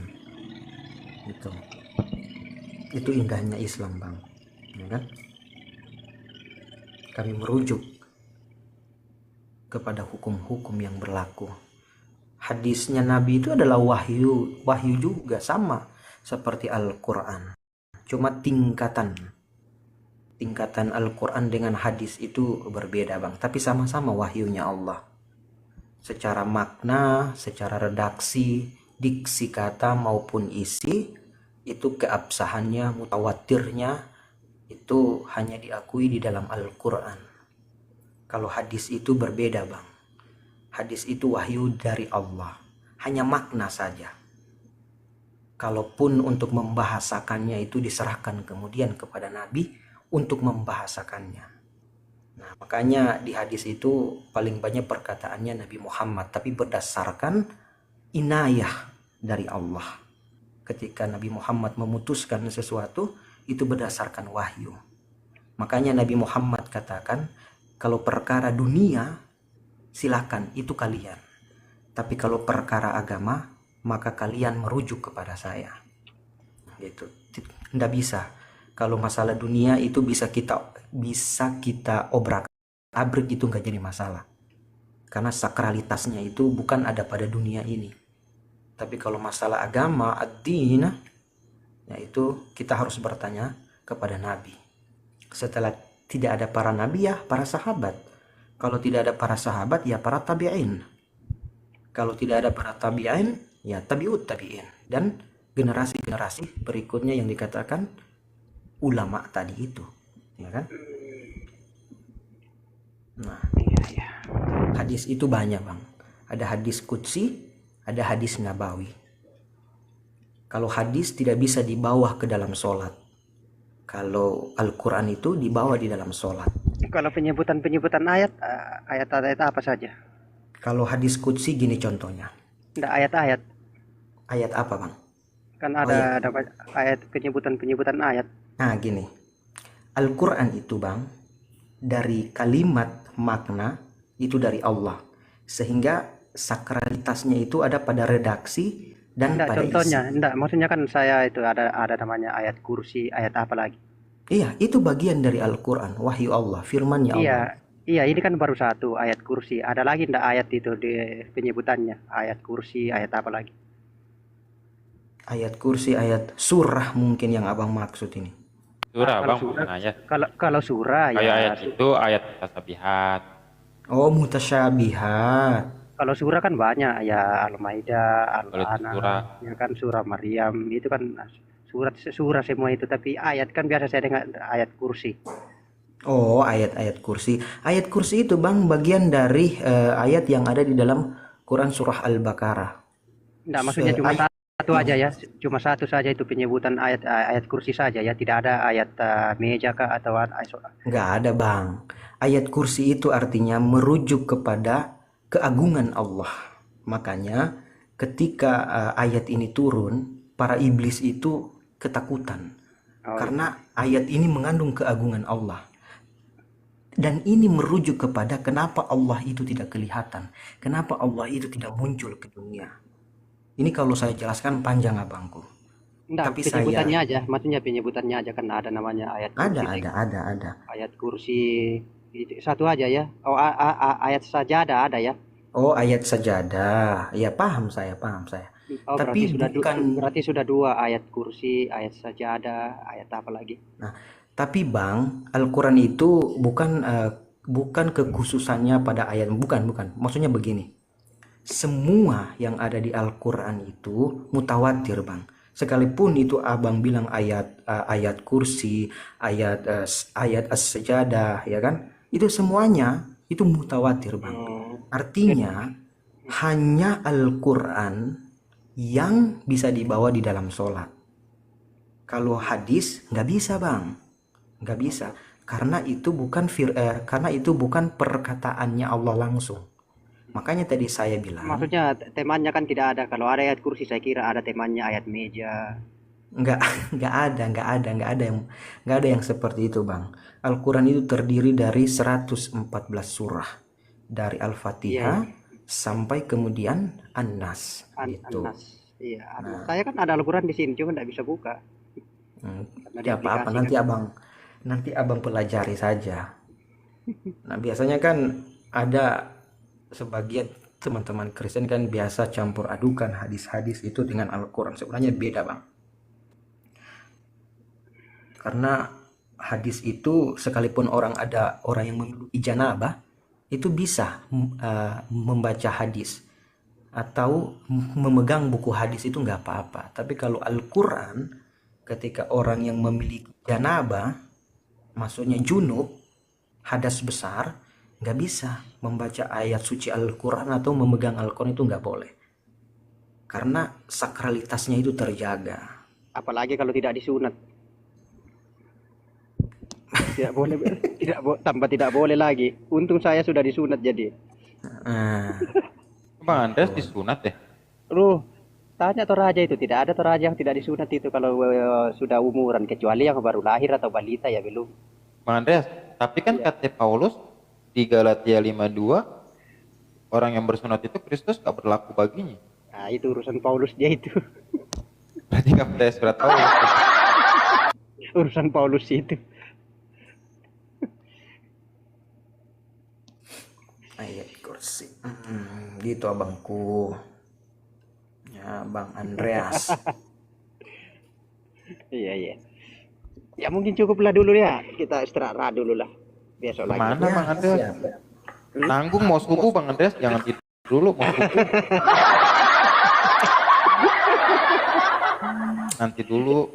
Itu indahnya Islam, Bang, ya kan? Kami merujuk kepada hukum-hukum yang berlaku. Hadisnya Nabi itu adalah wahyu juga, sama seperti Al-Quran. Cuma tingkatan Al-Quran dengan hadis itu berbeda, Bang, tapi sama-sama wahyunya Allah. secara makna, secara redaksi, diksi kata maupun isi, itu keabsahannya, mutawatirnya itu hanya diakui di dalam Al-Quran. Kalau hadis itu berbeda, Bang. Hadis itu wahyu dari Allah, hanya makna saja. Kalaupun untuk membahasakannya itu diserahkan kemudian kepada Nabi untuk membahasakannya. Nah, makanya di hadis itu paling banyak perkataannya Nabi Muhammad, tapi berdasarkan inayah dari Allah. Ketika Nabi Muhammad memutuskan sesuatu, itu berdasarkan wahyu. Makanya Nabi Muhammad katakan, kalau perkara dunia, silakan, itu kalian. Tapi kalau perkara agama, maka kalian merujuk kepada saya. Gitu. Tidak bisa. Kalau masalah dunia itu bisa kita obrak-abrik, itu nggak jadi masalah. Karena sakralitasnya itu bukan ada pada dunia ini. Tapi kalau masalah agama, ad-din, yaitu kita harus bertanya kepada Nabi. Setelah tidak ada para nabi, ya para sahabat. Kalau tidak ada para sahabat, ya para tabi'in. Kalau tidak ada para tabi'in, ya tabi'ut tabi'in. Dan generasi-generasi berikutnya yang dikatakan ulama tadi itu, ya kan? Nah, hadis itu banyak, Bang. Ada hadis qudsi, ada hadis nabawi. Kalau hadis tidak bisa dibawa ke dalam sholat. Kalau Al-Quran itu dibawa di dalam sholat. Kalau penyebutan ayat-ayat apa saja? Kalau hadis qudsi gini contohnya. Tidak ayat-ayat. Ayat apa, Bang? Kan Oh, iya. ada ayat penyebutan ayat. Nah, gini. Al-Quran itu, Bang, dari kalimat makna itu dari Allah. Sehingga sakralitasnya itu ada pada redaksi dan Enggak, pada contohnya, isi. enggak, maksudnya kan saya itu ada namanya ayat kursi, ayat apa lagi? Iya, itu bagian dari Al-Quran, wahyu Allah, firmannya Allah. Iya, iya, ini kan baru satu ayat kursi. Ada lagi enggak ayat itu di penyebutannya? Ayat kursi, ayat apa lagi? Ayat kursi, ayat surah mungkin yang abang maksud ini. Surah, Kalau Bang, surah, bukan ayat. kalau surah Kayak ya, ayat itu ayat tasabihat. Oh, mutasyabihat. kalau surah kan banyak ya, Al-Maidah, Kalau itu surah. Al-An'am, ya kan surah Maryam, itu kan surah semua itu. Tapi ayat kan biasa saya dengar ayat kursi. Oh, ayat-ayat kursi. Ayat kursi itu, Bang, bagian dari ayat yang ada di dalam Quran surah Al-Baqarah. Enggak, maksudnya cuma Ayat satu aja ya, cuma satu saja itu penyebutan ayat kursi saja ya, tidak ada ayat meja kah atau nggak ada, Bang. Ayat kursi itu artinya merujuk kepada keagungan Allah. Makanya ketika ayat ini turun, para iblis itu ketakutan. Oh, Karena ayat ini mengandung keagungan Allah. Dan ini merujuk kepada kenapa Allah itu tidak kelihatan. Kenapa Allah itu tidak muncul ke dunia. Ini kalau saya jelaskan panjang, abangku. enggak, Tapi penyebutannya saya aja, maksudnya penyebutannya aja kan ada namanya ayat kursi, ada. ayat kursi satu aja ya. Oh, ayat sajadah ada ya. Oh, ayat sajadah. Ya, paham saya. Oh, Tapi bukan. berarti sudah dua ayat kursi, ayat sajadah, ayat apa lagi? Nah, tapi Bang, Al-Quran itu bukan kekhususannya pada ayat. Bukan. Maksudnya begini. Semua yang ada di Al-Quran itu mutawatir, Bang. Sekalipun itu abang bilang ayat kursi, ayat as-sajadah, ya kan? Itu semuanya itu mutawatir, Bang. Artinya hanya Al-Quran yang bisa dibawa di dalam sholat. Kalau hadis nggak bisa, Bang, nggak bisa, karena itu bukan perkataannya Allah langsung. Makanya tadi saya bilang Maksudnya temanya kan tidak ada. Kalau ada ayat kursi saya kira ada temanya ayat meja. nggak nggak ada yang seperti itu, Bang. Al-Quran itu terdiri dari 114 surah, dari Iya, Al-Fatihah sampai kemudian An-Nas itu. An-Nas. Iya, saya kan ada Al-Quran di sini, cuma tidak bisa buka karena di Ya apa-apa, aplikasi kan. nanti abang pelajari saja. Nah, biasanya kan ada sebagian teman-teman Kristen kan biasa campur adukan hadis-hadis itu dengan Al-Quran. Sebenarnya beda, Bang. Karena hadis itu sekalipun ada orang yang memiliki janabah, itu bisa membaca hadis atau memegang buku hadis itu nggak apa-apa. Tapi kalau Al-Quran, ketika orang yang memiliki janabah, maksudnya junub, hadas besar, nggak bisa membaca ayat suci Al-Quran atau memegang Al-Quran, itu nggak boleh. Karena sakralitasnya itu terjaga. Apalagi kalau tidak disunat. Tidak boleh, tambah tidak boleh lagi. Untung saya sudah disunat jadi. Nah, Bang Andreas disunat ya? Loh, tanya Toraja itu, tidak ada Toraja yang tidak disunat itu kalau sudah umuran, kecuali yang baru lahir atau balita ya belum. Bang Andreas, tapi kan kata Paulus di Galatia 5:2, orang yang bersunat itu Kristus gak berlaku baginya. Nah, itu urusan Paulus dia itu. Berarti gak percaya surat Paulus. Urusan Paulus itu. ayat kursi. Gitu abangku. Ya, Bang Andreas. Iya, iya. Ya mungkin cukuplah dulu ya. Kita istirahat dulu lah. Besok lagi. Kemana Bang Andreas? Siap. Nanggung mau subuh Bang Andreas, jangan tidur dulu mau subuh. Nanti dulu.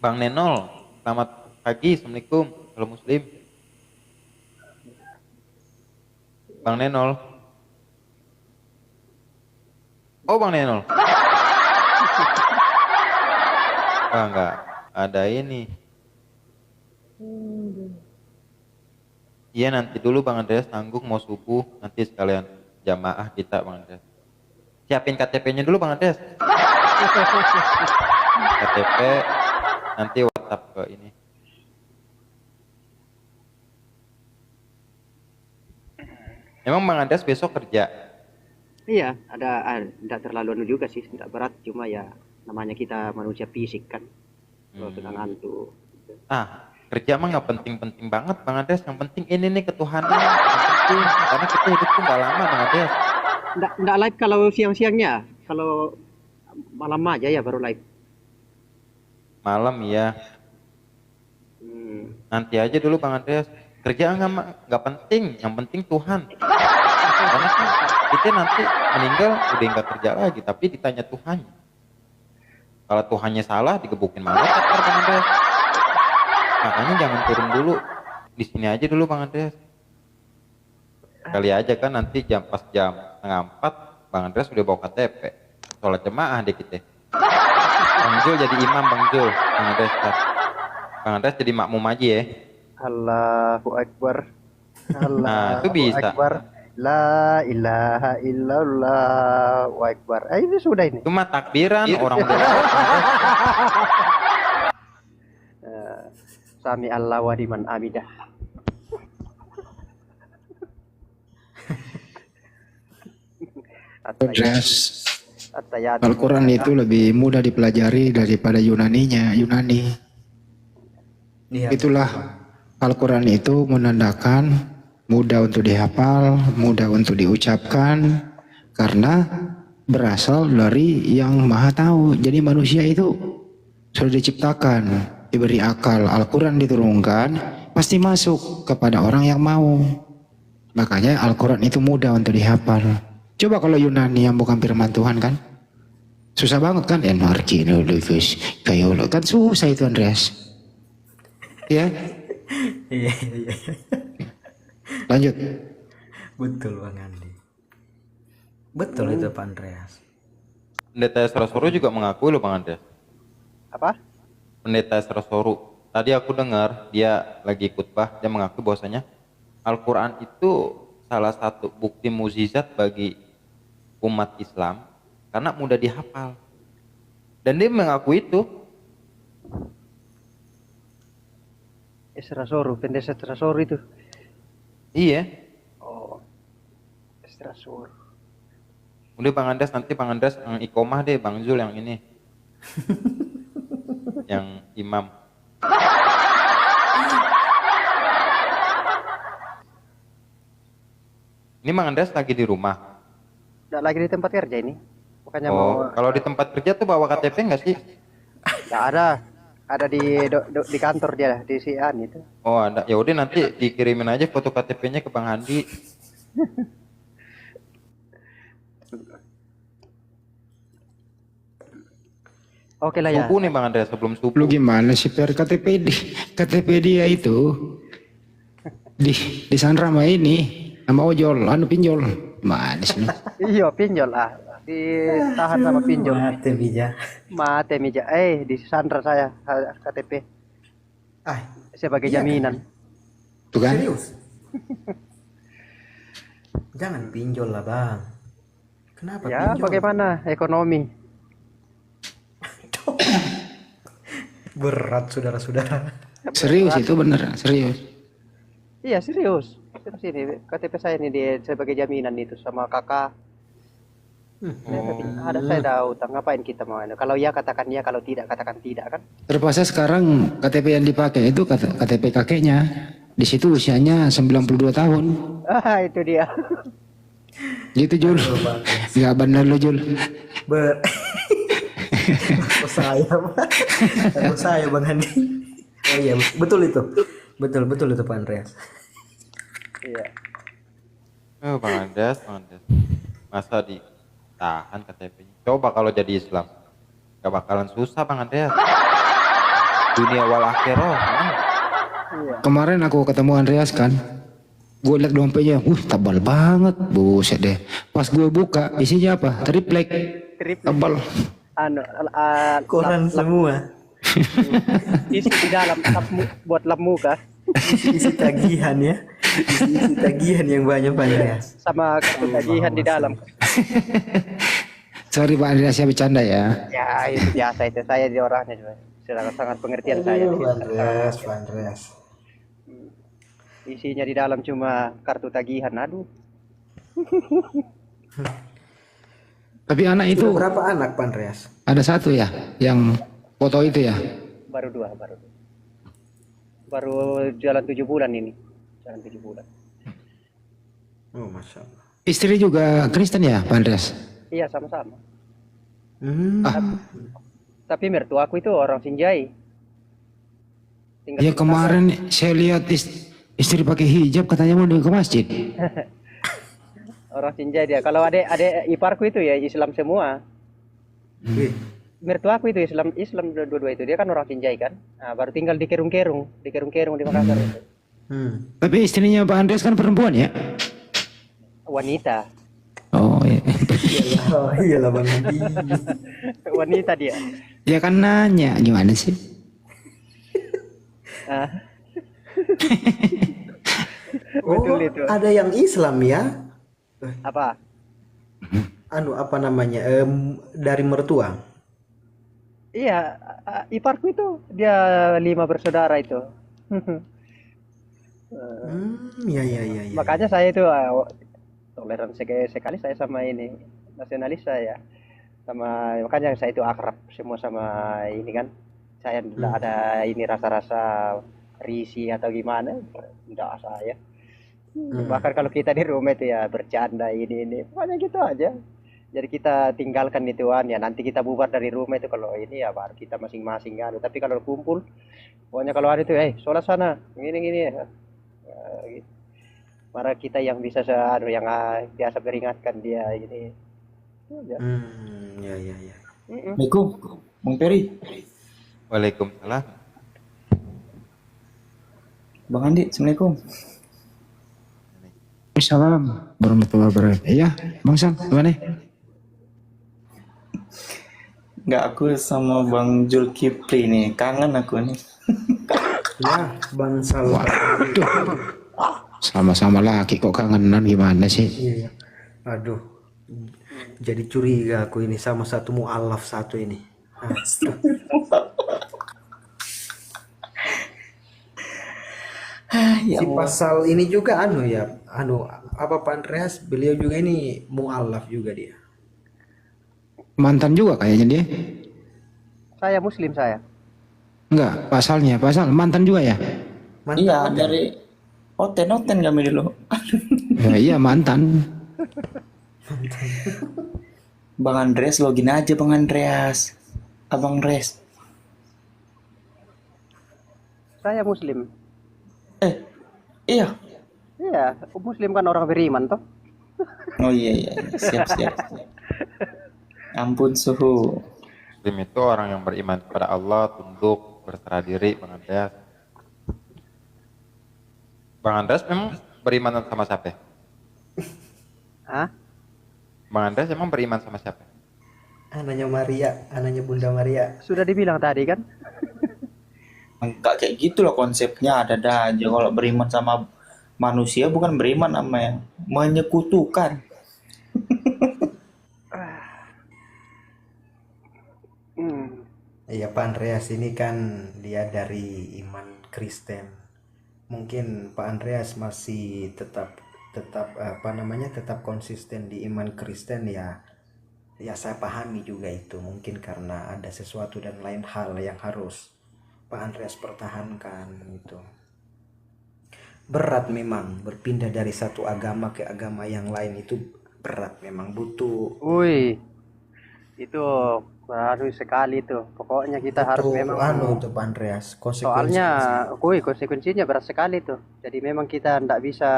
Bang Nenol, selamat pagi, Assalamualaikum, halo Muslim. Bang Nenol. Oh Bang Nenol. Wah enggak, ada ini. Iya nanti dulu Bang Andreas, nanggung mau subuh, nanti sekalian jamaah kita Bang Andreas. Siapin KTP-nya dulu Bang Andreas. KTP nanti WhatsApp ke ini. Emang Bang Andreas besok kerja? Iya, tidak terlalu anu juga sih, tidak berat, cuma ya namanya kita manusia fisik kan. Kalau sudah ngantuk. Kerja mah nggak penting-penting banget Bang Andreas, yang penting ini nih ketuhanan yang penting, karena kita hidup tuh nggak lama Bang Andreas. Nggak live kalau siang-siangnya, kalau malam aja ya baru live. Malam ya. Nanti aja dulu Bang Andreas. Kerja nggak penting, yang penting Tuhan. Karena kan kita nanti meninggal udah nggak kerja lagi, tapi ditanya Tuhan. Kalau Tuhannya salah, digebukin malaikat Bang Andreas. Makanya jangan turun dulu, di sini aja dulu Bang Andreas. Kali aja kan nanti pas jam 3:30 Bang Andreas udah bawa KTP, sholat jemaah deh kita. Bang Jul jadi imam Bang Jul, Bang Andreas jadi makmum aja ya. Allahu Akbar. Nah, itu bisa. Akbar. La ilaha illallah wa akbar. Ini sudah ini. Cuma takbiran orang udah. Sami Allah wa liman hamidah. Andreas, At-Tayyat. Al-Quran itu lebih mudah dipelajari daripada Yunani. Iya. Itulah Al-Quran itu menandakan mudah untuk dihafal, mudah untuk diucapkan, karena berasal dari yang maha tahu. Jadi manusia itu sudah diciptakan, diberi akal. Al-Quran diturunkan, pasti masuk kepada orang yang mau. Makanya Al-Quran itu mudah untuk dihafal. Coba kalau Yunani yang bukan firman Tuhan kan, susah banget kan? Kayak kan susah itu Andreas. Ya. Iya. Lanjut. Betul Bang Andi. Betul itu Pak Andreas. Pendeta Esrasoru juga mengakui loh Bang Andreas. Apa? Pendeta Esrasoru. Tadi aku dengar dia lagi khotbah, dia mengakui bahwasanya Al-Quran itu salah satu bukti mukjizat bagi umat Islam karena mudah dihafal. Dan dia mengakui itu. Pendeta Esrasoru itu. Iya. Oh. Esrasoru. Udah Bang Andreas, nanti Bang Andreas yang ikomah deh, Bang Zul yang ini. Yang imam. Ini Bang Andreas lagi di rumah. Nggak lagi di tempat kerja ini. Makanya Oh, kalau di tempat kerja tuh bawa KTP nggak sih? nggak ada. Ada di kantor dia di Sian itu. Oh ada, ya udah nanti dikirimin aja foto KTP-nya ke Bang Handi. Oke lah ya. Subuh nih Bang Andreas, sebelum Lu subuh. gimana sih per KTP dia itu di Sandra sama ini sama ojol anu pinjol mana sih lu? Iya pinjol lah. Ditahan sama pinjol. Mate bija. Mate meja. Di Sandra saya KTP Ah, sebagai iya kan? jaminan. Tuh kan? Serius? Jangan pinjol lah bang. Kenapa Ya pinjol? bagaimana ekonomi? Berat saudara-saudara. Serius itu bener serius. Iya serius. Serius ini KTP saya ini sebagai jaminan itu sama kakak. Ada saya ada utang, ngapain kita mau? Kalau ya katakan ya, kalau tidak katakan tidak kan? Terpaksa sekarang KTP yang dipakai itu KTP kakeknya. Di situ usianya 92 tahun. Itu dia. Gitu Jul. Nggak bener lo Jul. Ber. Apa saya bang? Apa saya bang Handi? Oh iya betul itu. Betul itu Pak Andreas. Iya. Oh Bang Andreas, masa ditahan KTP-nya? Coba kalau jadi Islam, gak bakalan susah Bang Andreas. Dunia wal akhirah. Iya. Kemarin aku ketemu Andreas kan. Gue liat dompetnya, tebal banget, buset deh. Pas gue buka, isinya apa? Triplek, tebal. Koran semua. Isi di dalam buat lap muka Isi tagihan ya. Isi tagihan yang banyak Pak Andreas. sama kartu tagihan di dalam. Sorry Pak Andreas ya bercanda ya. Ya itu biasa itu, saya di orangnya juga sangat pengertian saya. Pak Andreas. Isinya di dalam cuma kartu tagihan, aduh. Tapi anak itu Sudah berapa anak Pak Andreas? ada satu ya, yang foto itu ya. Baru dua. Baru jalan 7 bulan ini. Jalan 7 bulan. Oh masya Allah. Istri juga Kristen ya Pak Andreas? Iya sama-sama. Hmm. Tapi mertuaku itu orang Sinjai. Tinggal Ya di kemarin saya lihat istri pakai hijab katanya mau ke masjid. orang Sinjai dia. Kalau adik iparku itu ya Islam semua. Wih, Mertuaku itu Islam dua-dua itu. Dia kan orang Sinjai kan. Nah, baru tinggal di Kerung-Kerung di Makassar itu. Tapi istrinya Pak Andreas kan perempuan ya? Wanita. Oh iya. iyalah Bang Handi. Wanita dia. Ya kan nanya gimana sih? Ah. Oh, Betul itu. ada yang Islam ya? Apa? Apa namanya? Dari mertua. Iya, iparku itu dia 5 bersaudara itu. Ya. Makanya saya itu toleran sekali saya sama ini nasionalis saya. Makanya saya itu akrab semua sama ini kan. Saya tidak ada ini rasa-rasa risih atau gimana, tidak saya. Bahkan kalau kita di rumah itu ya bercanda ini. Pokoknya gitu aja. Jadi kita tinggalkan ituan ya, nanti kita bubar dari rumah itu kalau ini ya baru kita masing-masing kan. Tapi kalau kumpul, pokoknya kalau hari itu, sholat sana, gini ya. Gitu. Para kita yang bisa yang biasa peringatkan dia ini. Ya. Ya. Assalamualaikum, Bang Peri. Waalaikumsalam. Bang Andi, Assalamualaikum. Assalamualaikum warahmatullahi wabarakatuh. Iya, Bang Sam, gimana? Nggak, aku sama Bang Zulkifli nih, kangen aku nih. Ya, Bang Sal. Waduh, sama-sama laki kok kangenan gimana sih? Iya. Aduh. Jadi curiga aku ini sama satu mualaf satu ini. Si pasal ini juga apa Pak Andreas, beliau juga ini mualaf juga dia. Mantan juga kayaknya dia. Saya Muslim saya. Enggak, pasal mantan juga ya? Mantap, Iya, mantap. dari Oten kami dulu. Ya, iya mantan. Bang Andreas, login aja Bang Andreas. Abang Res. Saya Muslim. Iya. Iya, Muslim kan orang beriman toh. Oh iya. Siap. Ampun suhu. Muslim itu orang yang beriman kepada Allah, tunduk, berserah diri, Bang Andreas. Bang Andreas memang beriman sama siapa? Hah? Bang Andreas emang beriman sama siapa? Anaknya Maria, anaknya Bunda Maria. Sudah dibilang tadi kan? Enggak kayak gitu loh konsepnya, ada aja. Kalau beriman sama manusia bukan beriman sama yang menyekutukan. Iya, Pak Andreas ini kan dia dari iman Kristen. Mungkin Pak Andreas masih tetap tetap konsisten di iman Kristen ya. Ya saya pahami juga itu. Mungkin karena ada sesuatu dan lain hal yang harus Pak Andreas pertahankan itu. Berat memang berpindah dari satu agama ke agama yang lain itu berat memang, butuh Wih, itu harus sekali tuh. Pokoknya kita harus memang tuh Pak Andreas, konsekuensi. soalnya, konsekuensinya berat sekali tuh. Jadi memang kita tidak bisa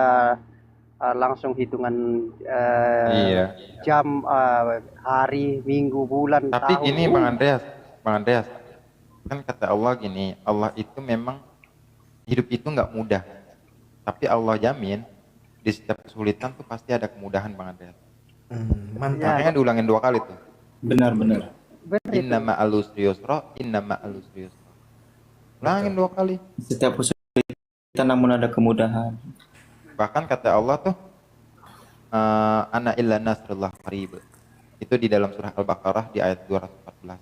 langsung hitungan Iya. jam, hari, minggu, bulan, Tapi tahun. gini Bang Andreas, kan kata Allah gini, Allah itu memang hidup itu nggak mudah, tapi Allah jamin di setiap kesulitan tuh pasti ada kemudahan Bang Andreas. Mantap. Makanya diulangin 2 kali tuh. Benar. Bener itu. Inna ma'al usri yusra, inna ma'al usri yusra. Ulangin 2 kali. Setiap kesulitan namun ada kemudahan. Bahkan kata Allah tuh, ana illa nasrullah qarib. Itu di dalam surah Al-Baqarah di ayat 214.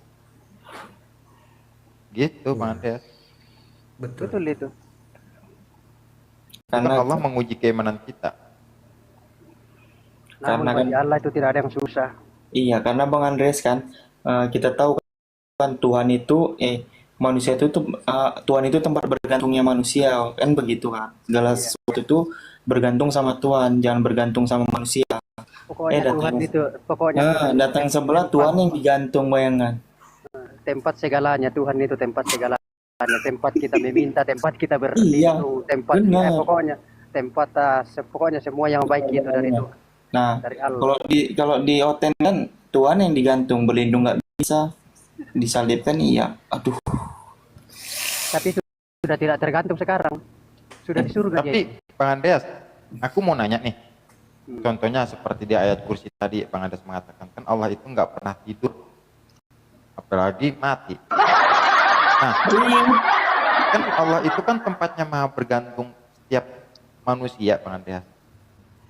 Gitu Bang Andreas. Betul itu. Karena Karena Allah menguji keimanan kita. Namun Karena kan- bagi Allah itu tidak ada yang susah. iya, karena Bang Andres kan kita tahu kan Tuhan itu manusia itu tuh Tuhan itu tempat bergantungnya manusia kan begitu kan. Segala sesuatu itu bergantung sama Tuhan, jangan bergantung sama manusia. Pokoknya datang. Tuhan itu, pokoknya Tuhan Datang sebelah Tuhan yang digantung bayangan. tempat segalanya. Tuhan itu tempat segalanya. Tempat kita meminta, tempat kita Iya, berlindung, tempat benar. pokoknya tempat pokoknya semua yang baik itu dari Tuhan, Nah, dari Allah. kalau di Oten kan Tuhan yang digantung, berlindung nggak bisa, disalibkan iya. Aduh, Tapi sudah tidak tergantung sekarang. Sudah di surga dia. Tapi Bang Andreas, aku mau nanya nih. Contohnya seperti di ayat kursi tadi, Bang Andreas mengatakan kan Allah itu nggak pernah tidur, apalagi mati. Nah, kan Allah itu kan tempatnya maha bergantung setiap manusia, Bang Andreas.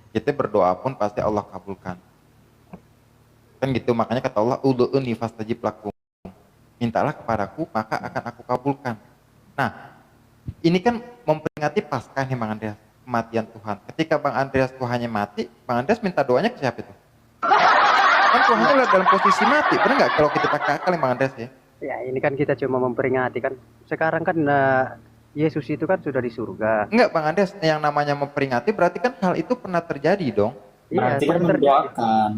Kita berdoa pun pasti Allah kabulkan. Kan gitu, makanya kata Allah, ud'uuni fastajib lakum. Mintalah kepadaku, maka akan aku kabulkan. Nah, ini kan memperingati Paskah nih Bang Andreas, kematian Tuhan. Ketika Bang Andreas Tuhannya mati, Bang Andreas minta doanya ke siapa itu? Kan Tuhannya dalam posisi mati, benar nggak kalau kita pakai akal Bang Andreas ya? Ya, ini kan kita cuma memperingati kan. Sekarang kan Yesus itu kan sudah di surga. Enggak Bang Andreas, yang namanya memperingati berarti kan hal itu pernah terjadi dong. Iya, berarti kan pernah terjadi. mendoakan.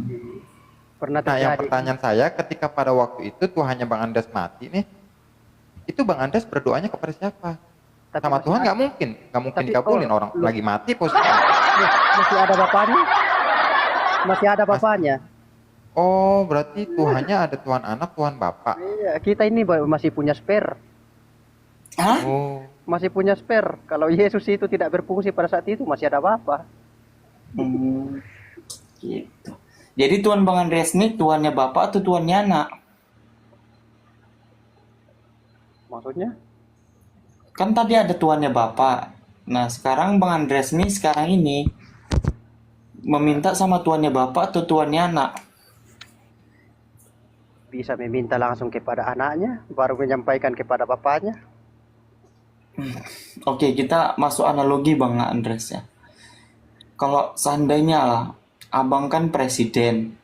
Pernah Nah, yang terjadi. pertanyaan saya, ketika pada waktu itu Tuhannya Bang Andreas mati nih, itu Bang Andreas berdoanya kepada siapa? Tapi Sama masih Tuhan ada- nggak mungkin Tapi, dikabulin orang loh. lagi mati posisi. Masih ada bapaknya. Masih ada bapaknya. Oh, berarti Tuhannya ada Tuhan Anak, Tuhan Bapa. Iya, kita ini masih punya spare. Hah? Oh, Masih punya spare. Kalau Yesus itu tidak berfungsi pada saat itu masih ada Bapa. Gitu. Jadi Tuhan Bang Andreas ini Tuhannya Bapak atau Tuhannya Anak? Maksudnya? Kan tadi ada Tuhannya Bapak. Nah, sekarang Bang Andreas ini sekarang ini meminta sama Tuhannya Bapak atau Tuhannya Anak? Bisa meminta langsung kepada anaknya, baru menyampaikan kepada bapaknya. Oke, kita masuk analogi Bang Andreas ya. Kalau seandainya lah, abang kan presiden,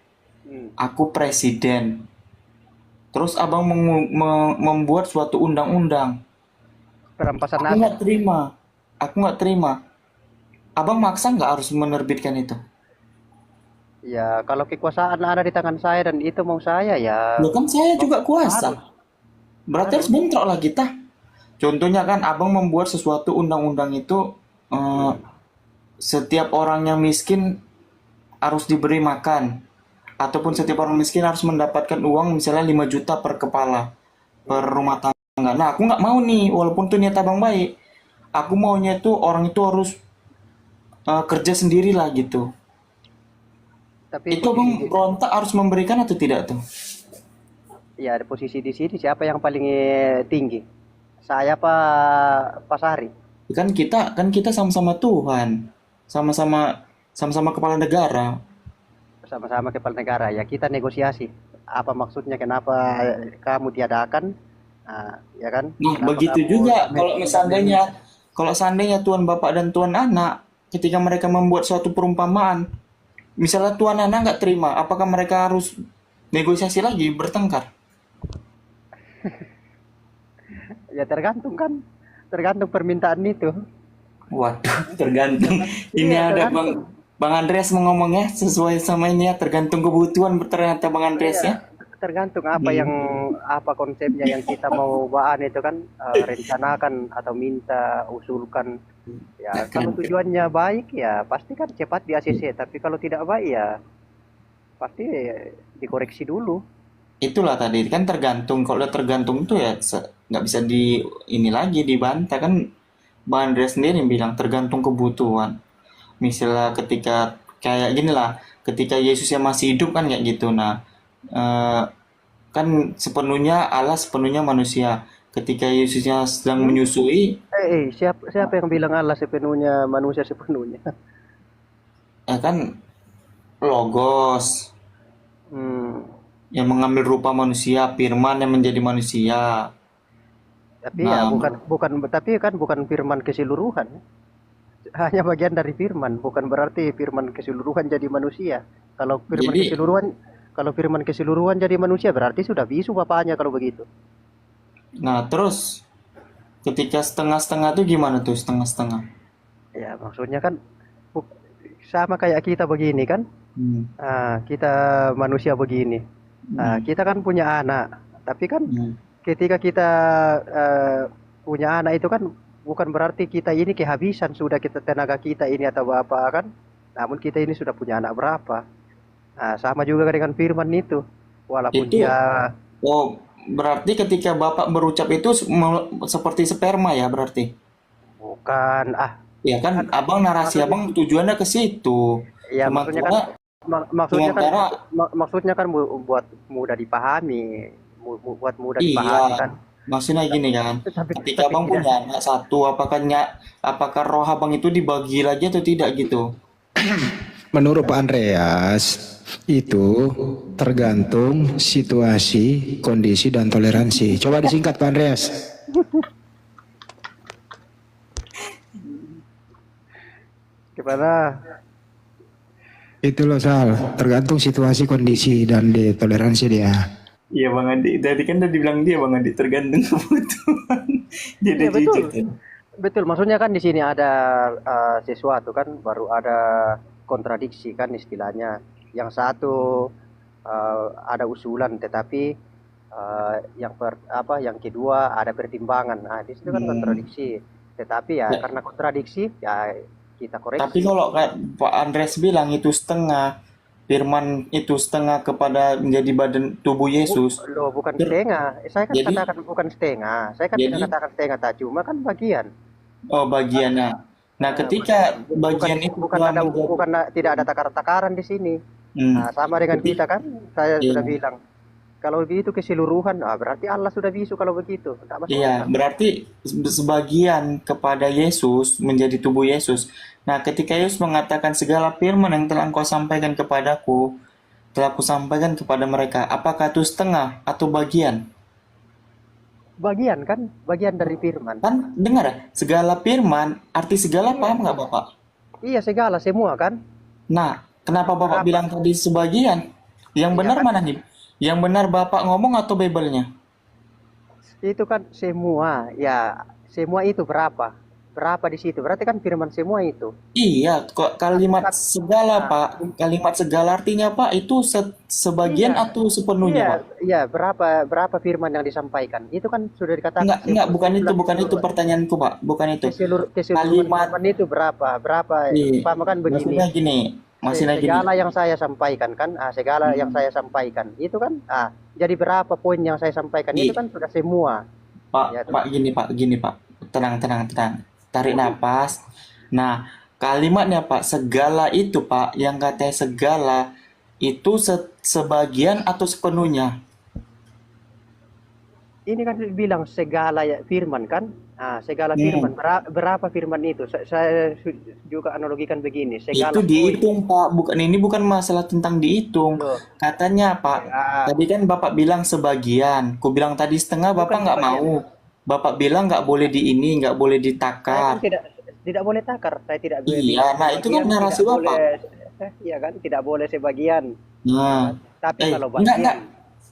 aku presiden, terus abang membuat suatu undang-undang, Perampasan aku aset. nggak terima. Abang maksa nggak harus menerbitkan itu? Ya, kalau kekuasaan ada di tangan saya dan itu mau saya ya. Loh kan saya juga kuasa. Berarti harus bentrok lah kita. Contohnya kan abang membuat sesuatu undang-undang itu eh, setiap orang yang miskin harus diberi makan. Ataupun setiap orang miskin harus mendapatkan uang misalnya 5 juta per kepala per rumah tangga. Nah, aku nggak mau nih, walaupun tuh niat abang baik. Aku maunya itu orang itu harus kerja sendirilah gitu. Tapi Itu abang berontak harus memberikan atau tidak tuh? ya ada posisi di sini siapa yang paling tinggi? Saya Pak Sari. Kan kita sama-sama Tuhan. Sama-sama kepala negara. Sama-sama kepala negara ya kita negosiasi. Apa maksudnya kenapa kamu tiadakan? Nah, ya kan? Nah, Kenapa begitu kamu juga tidak kalau seandainya tuan bapak dan tuan anak ketika mereka membuat suatu perumpamaan, misalnya tuan anak nggak terima, apakah mereka harus negosiasi lagi, bertengkar? ya tergantung kan? Tergantung permintaan itu. Waduh, tergantung. Ini Iya, ada tergantung. Bang Andreas ngomongnya sesuai sama ini ya, tergantung kebutuhan ternyata Bang Andreas ya. Iya, tergantung apa konsepnya yang kita mau bahan itu kan rencanakan atau minta usulkan. Ya, kalau tujuannya baik ya pasti kan cepat di ACC, tapi kalau tidak baik ya pasti dikoreksi dulu. Itulah tadi kan tergantung. Kalau udah tergantung tuh ya nggak bisa ini lagi dibantah kan. Bang Andreas sendiri yang bilang tergantung kebutuhan. Misalnya ketika kayak gini lah, ketika Yesus yang masih hidup kan kayak gitu. Nah, kan sepenuhnya Allah, sepenuhnya manusia. Ketika Yesusnya sedang menyusui, Siapa yang bilang Allah sepenuhnya manusia sepenuhnya? kan Logos Hmm, yang mengambil rupa manusia, Firman yang menjadi manusia. tapi ya Nah, bukan firman keseluruhan. Hanya bagian dari firman, bukan berarti firman keseluruhan jadi manusia. Kalau firman jadi, keseluruhan kalau firman keseluruhan jadi manusia berarti sudah bisu bapaknya kalau begitu. nah terus ketika setengah-setengah tuh gimana tuh setengah-setengah? Ya, maksudnya kan bu- sama kayak kita begini kan. Hmm, Kita manusia begini. hmm, Kita kan punya anak, tapi kan hmm. ketika kita punya anak itu kan bukan berarti kita ini kehabisan sudah kita tenaga kita ini atau apa kan. Namun kita ini sudah punya anak berapa. Sama juga dengan firman itu. Walaupun Itu, dia oh, berarti ketika Bapak berucap itu seperti sperma ya berarti? bukan Ya kan, abang narasi maksudnya abang tujuannya ke situ. ya maksudnya kan Sementara, maksudnya kan sementara, maksudnya kan buat mudah dipahami, buat mudah dipahami iya, kan. maksudnya gini kan. Ketika Tapi abang tidak. punya anak satu, apakah roh abang itu dibagi lagi atau tidak gitu? Menurut Pak Andreas, itu tergantung situasi, kondisi, dan toleransi. Coba disingkat Pak Andreas. Gimana? Itu loh Sal, tergantung situasi, kondisi, dan di toleransi dia. Iya Bang Adi, tadi kan udah dibilang dia Bang Adi tergantung kebutuhan. Dia udah Iya betul. jujur kan. Betul, maksudnya kan di sini ada sesuatu kan baru ada kontradiksi kan istilahnya. Yang satu ada usulan tetapi yang kedua ada pertimbangan. Di situ kan Hmm. kontradiksi. Tetapi ya Ya, karena kontradiksi ya kita tapi koreksi. kalau kayak Pak Andres bilang itu setengah, Firman itu setengah kepada menjadi badan tubuh Yesus. Loh, bukan Ter- setengah. Saya kan Jadi, katakan bukan setengah. Saya kan tidak jadi, katakan setengah, tak cuma kan bagian. oh bagiannya. Nah, ketika Bukan bagian itu bukan telah ada menjadi, bukan tidak ada takaran-takaran di sini. hmm, Sama dengan kita ketika, kan, saya sudah iya, bilang, kalau begitu keseluruhan, berarti Allah sudah bisu kalau begitu, tidak iya, masalah. berarti sebagian kepada Yesus menjadi tubuh Yesus. Nah, ketika Yesus mengatakan segala firman yang telah engkau sampaikan kepadaku, telah kusampaikan kepada mereka, apakah itu setengah atau bagian? Bagian kan, bagian dari firman. Kan dengar ya, segala firman, arti segala Iya, paham nggak Bapak? iya segala semua kan. Nah, kenapa Bapak Kenapa? bilang tadi sebagian? Yang Iya benar kan, mana nih? Yang benar Bapak ngomong atau Bible-nya? itu kan semua, ya semua itu berapa? berapa di situ? Berarti kan firman semua itu. Iya, kok kalimat segala, Nah, Pak. Kalimat segala artinya, Pak, itu sebagian iya, atau sepenuhnya, iya, Pak? iya. Berapa firman yang disampaikan? Itu kan sudah dikatakan Enggak, bukan itu keseluruhan, pertanyaanku, Pak. Bukan itu. keseluruhan Kalimat, firman itu berapa? Berapa? Umpama kan begini. maksudnya gini, maksudnya gini. Segala yang saya sampaikan kan, segala yang Hmm, saya sampaikan itu kan, jadi berapa poin yang saya sampaikan itu i- kan sudah semua, ya tuh. Gini, Pak. Tenang. Tarik napas. Nah, kalimatnya, Pak, segala itu, Pak, yang katanya segala itu sebagian atau sepenuhnya. Ini kan bilang segala ya, firman kan, segala firman Hmm. berapa firman itu? Saya juga analogikan begini, Itu segala poin. dihitung, Pak. Ini bukan masalah tentang dihitung. Loh, Katanya, Pak, ya, tadi kan Bapak bilang sebagian. Ku bilang tadi setengah, Bapak bukan nggak sebagian. mau. Bapak bilang nggak boleh di ini, nggak boleh Saya kan ditakar. tidak boleh takar. Saya tidak Iya, bilang nah itu kan sebagian, tidak narasi Bapak. boleh, iya kan, tidak boleh sebagian, ya Nah, kan. Tapi kalau enggak. bagian,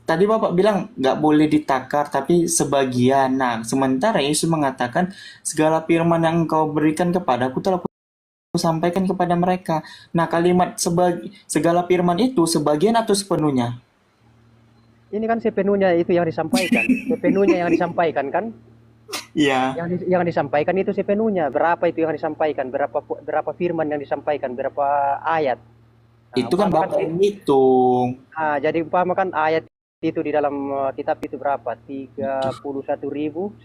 Tadi Bapak bilang nggak boleh ditakar, tapi sebagian. Nah, sementara Yesus mengatakan segala firman yang engkau berikan kepadaku telah aku sampaikan kepada mereka. Nah, kalimat segala firman itu sebagian atau sepenuhnya? ini kan sepenuhnya itu yang disampaikan, sepenuhnya yang disampaikan kan, Iya. yang disampaikan itu sepenuhnya. Berapa itu yang disampaikan? Berapa firman yang disampaikan? Berapa ayat? Itu kan Umpama kan, Bapak yang hitung. jadi umpama kan ayat itu di dalam kitab itu berapa? 31.171.